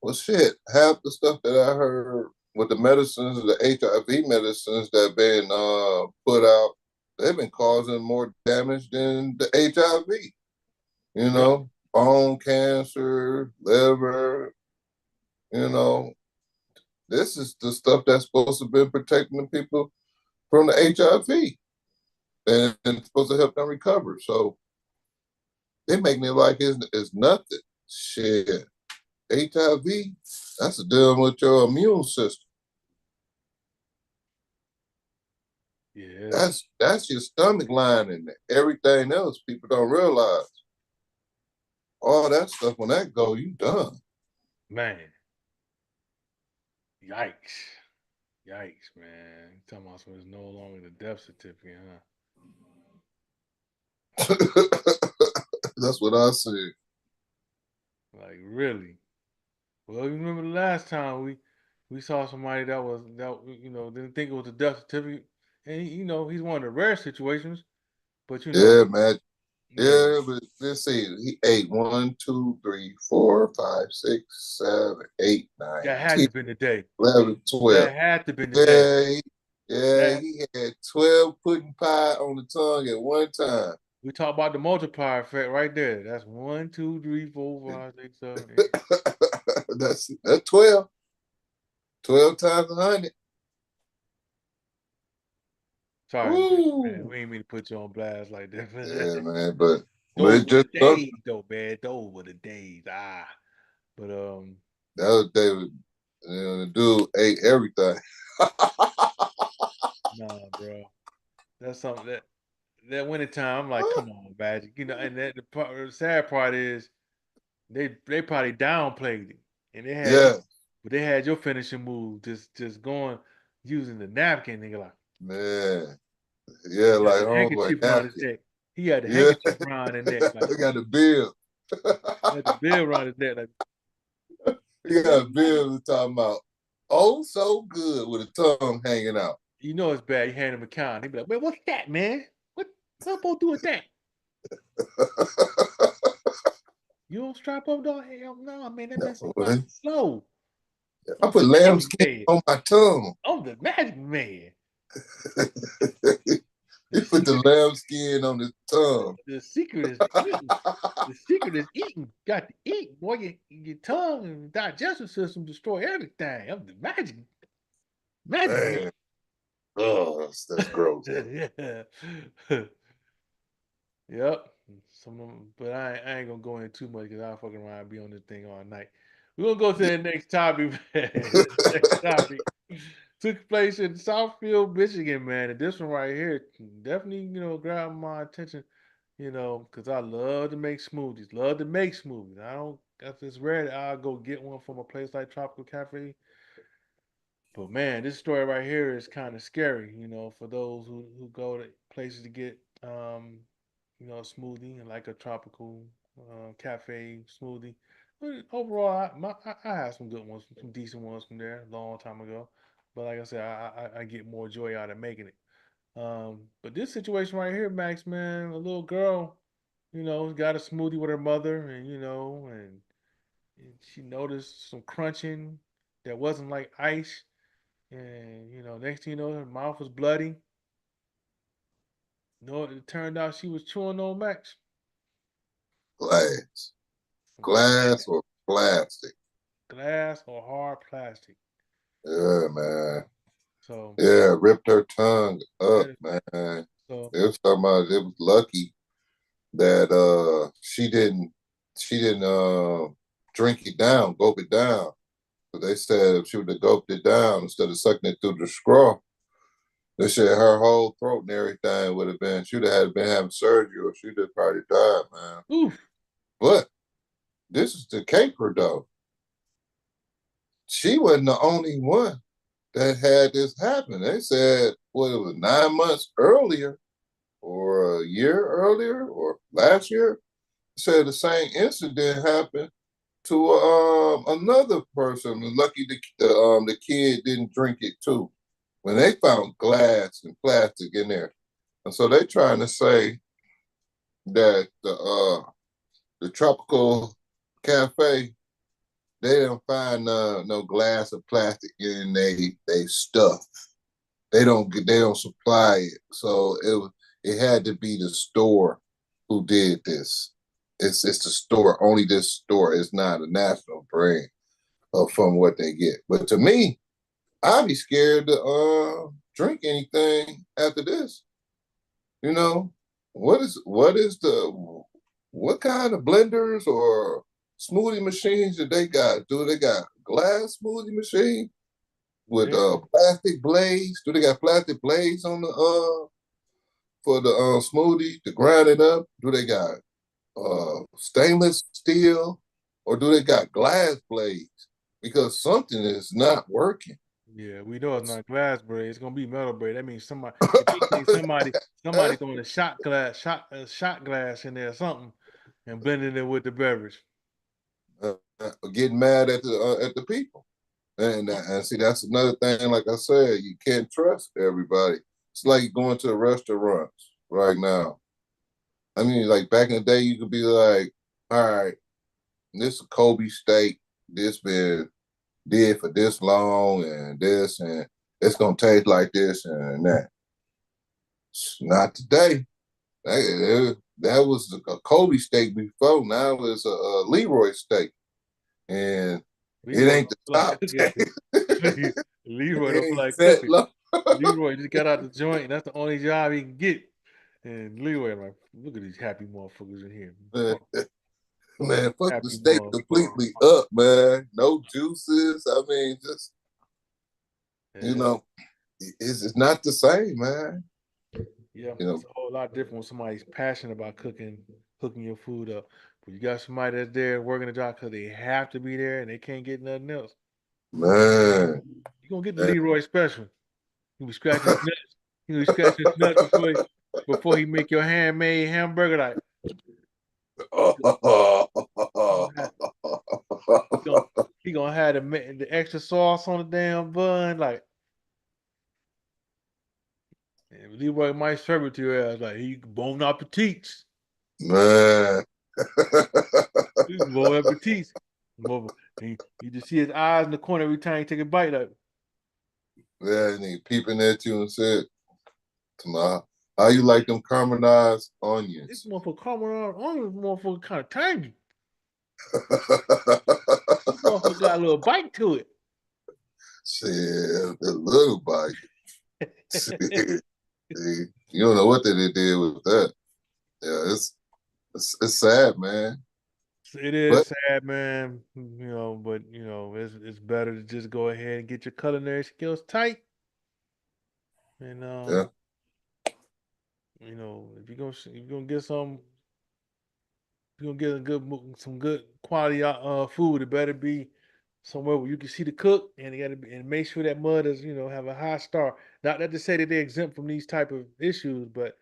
well, shit, half the stuff that I heard with the medicines, the HIV medicines that been put out, they've been causing more damage than the HIV. Yeah, Bone cancer, liver. You know, this is the stuff that's supposed to be protecting the people from the HIV, and supposed to help them recover. So they making it like it's nothing. Shit, HIV, that's dealing with your immune system. Yeah, That's your stomach lining. Everything else people don't realize. All that stuff when that go, you done. man. Yikes. Yikes, man. You talking about something that's no longer the death certificate, huh? That's what I said. Like really? Well, you remember the last time we saw somebody that didn't think it was a death certificate, and he's one of the rare situations. But Yeah, man. yeah, Yeah, but let's see. He ate 1, 2, 3, 4, 5, 6, 7, 8, 9, that had 10, to been the day. 11, 12. That had to been the day. Yeah, yeah, That he had 12 pudding pie on the tongue at one time. we talk about the multiplier effect right there. That's 1, 2, 3, 4, 5, 6, 7, 8. That's 12. 12 times 100. Sorry, man. Woo. We ain't mean to put you on blast like that. Yeah, man. But Those it were the just days, though, man. Those were the days. But the other day, the dude ate everything. nah, bro. That's something that winter time. I'm like, come on, Magic. And the sad part is they probably downplayed it, and Yeah, but they had your finishing move just going using the napkin. Nigga, like man. Yeah, he got like the homeboy handkerchief around his napkin. neck. He had the Yeah. handkerchief around his neck, like He got the bill. he had the bill around his neck, like He what got a you like? bill talking about, oh, so good with a tongue hanging out. You know it's bad. You hand him a count. He be like, "Man, what's that, man? What I'm supposed to do with that? You don't strap up, dog? Hell no, man. That mess is about Boy, slow. I I'm put the lamb magic skin man. on my tongue. I'm the magic man. The He put the secret, lamb skin on his tongue. the secret is eating. The secret is eating. Got to eat, boy. Your tongue and digestive system destroy everything. I'm the magic man. Man, oh, that's gross. Yeah. Yep. Some of them, but I ain't gonna go in too much because I'll fucking around and be on this thing all night. We're gonna go to the next topic, man. This next topic took place in Southfield, Michigan, man. And this one right here definitely, grabbed my attention, because I love to make smoothies. Love to make smoothies. I don't if it's rare that I'll go get one from a place like Tropical Cafe. But man, this story right here is kind of scary, for those who go to places to get a smoothie and like a tropical cafe smoothie. But overall, I had some good ones, some decent ones from there a long time ago. But like I said, I get more joy out of making it. But this situation right here, Max, man, a little girl, got a smoothie with her mother, and she noticed some crunching that wasn't like ice. And next thing you know, her mouth was bloody. It turned out she was chewing on Max. Glass. Glass, Glass or plastic. glass or hard plastic. Yeah, man. So Yeah, ripped her tongue up, yeah, man. so It was talking about it was lucky that she didn't drink it down, gulp it down. But they said if she would have gulped it down instead of sucking it through the straw, they said her whole throat and everything would have been, she'd have had been having surgery or she'd have probably died, man. oof. But this is the caper though. She wasn't the only one that had this happen. They said, well, it was 9 months earlier or a year earlier or last year. Said the same incident happened to another person. Lucky the kid didn't drink it too. When they found glass and plastic in there, and so they trying to say that the tropical cafe they don't find no glass or plastic in they stuff. They don't supply it, so it had to be the store who did this. It's the store. Only this store. It's not a national brand from what they get. But to me, I'd be scared to drink anything after this. You know, what kind of blenders or smoothie machines do they got? Do they got glass smoothie machine? with Yeah. plastic blades. Do they got plastic blades on the for the smoothie to grind it up? Do they got stainless steel, or do they got glass blades? Because something is not working. Yeah, we know it's not glass braid. It's gonna be metal braid. That means somebody. If anything, somebody throwing a shot glass in there or something, and blending it with the beverage. Getting mad at the people. And see, that's another thing. Like I said, you can't trust everybody. It's like going to restaurants right now. I mean, like back in the day, you could be like, all right, this is a Kobe steak. This been did for this long and this, and it's gonna taste like this and that. Not today. That was a Kobe steak before. Now it's a Leroy steak, and it Leroy ain't don't the feel like top cooking. taste. Leroy don't It feel ain't like set cooking. low. Leroy just got out the joint, and that's the only job he can get. And Leroy like, look at these happy motherfuckers in here. Fuck, Man, fuck the happy steak motherfuckers. completely up, man. No juices. I mean, just you Yeah, know, it's not the same, man. yeah, You it's know, a whole lot different when somebody's passionate about cooking your food up. But you got somebody that's there working the job because they have to be there and they can't get nothing else. man. You gonna get the man. Leroy special. You be scratching his nuts. You be scratching his nuts before he make your handmade hamburger. Like he gonna have, he gonna he gonna have the extra sauce on the damn bun. Like and Leroy might serve it to your ass. Like he bon appetits. Man. Bon appetits. And you just see his eyes in the corner every time he take a bite. Like Yeah, and he peeping at you and said, how you like them caramelized this onions? motherfucker caramel on this motherfucker kind of tangy. This motherfucker got a little bite to it. Shit, a little bite. Shit. You don't know what they did with that. Yeah, it's sad, man. It is But sad, man. But it's better to just go ahead and get your culinary skills tight. And yeah, if you're gonna get if you're gonna get some good quality food, it better be somewhere where you can see the cook, and and make sure that mud is have a high star. Not that to say that they're exempt from these type of issues, but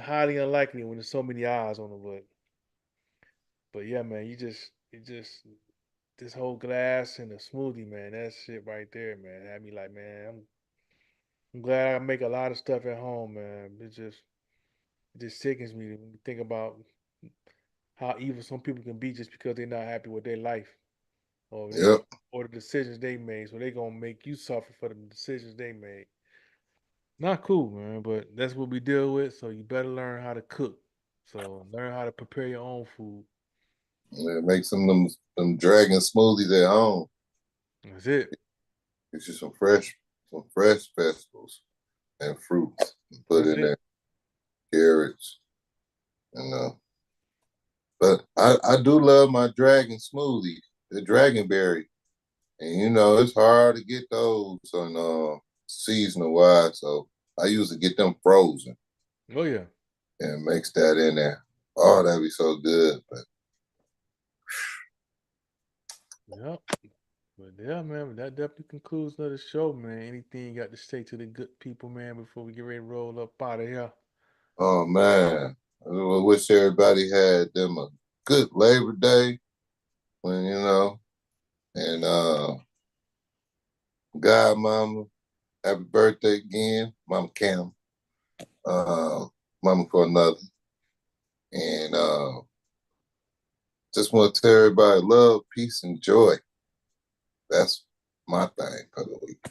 highly unlikely when there's so many eyes on them. But yeah, man, you just this whole glass and the smoothie, man, that shit right there, man, had me like, man, I'm glad I make a lot of stuff at home, man. It just sickens me to think about how evil some people can be just because they're not happy with their life or they yep, or the decisions they made. So they gonna make you suffer for the decisions they made. Not cool, man, but that's what we deal with. So you better learn how to cook. So learn how to prepare your own food. yeah, make them dragon smoothies at home. That's it. Get you some fresh vegetables and fruits, and put That's in it. there carrots, you know. But I do love my dragon smoothie, the dragonberry, and it's hard to get those on seasonal wise. So I usually get them frozen Oh yeah. and mix that in there. Oh, that'd be so good. But Yep. But yeah, man, that definitely concludes another show, man. Anything you got to say to the good people, man, before we get ready to roll up out of here? oh man, I wish everybody had them a good Labor Day when and God, Mama, happy birthday again, Mama Cam, uh, Mama for another, and just want to tell everybody love, peace, and joy. That's my thing for the week.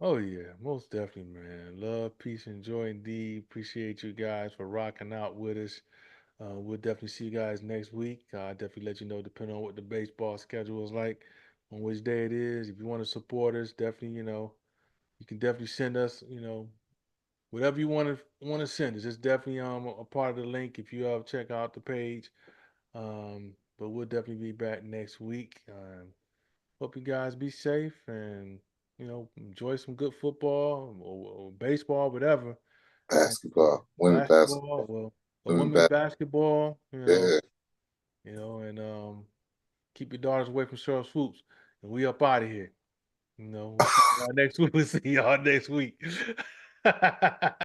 Oh yeah, most definitely, man. Love, peace, and joy indeed. Appreciate you guys for rocking out with us. We'll definitely see you guys next week. I'll definitely let you know, depending on what the baseball schedule is like, on which day it is. If you want to support us, definitely, you can definitely send us, whatever you want to send us. It's definitely a part of the link if you check out the page. But we'll definitely be back next week. Hope you guys be safe and enjoy some good football or baseball, whatever. And Basketball, women basketball, basketball, well, the women women's basketball. basketball, Yeah. and keep your daughters away from Cheryl Swoops. And we up out of here. We'll see y'all next week. We'll see y'all next week.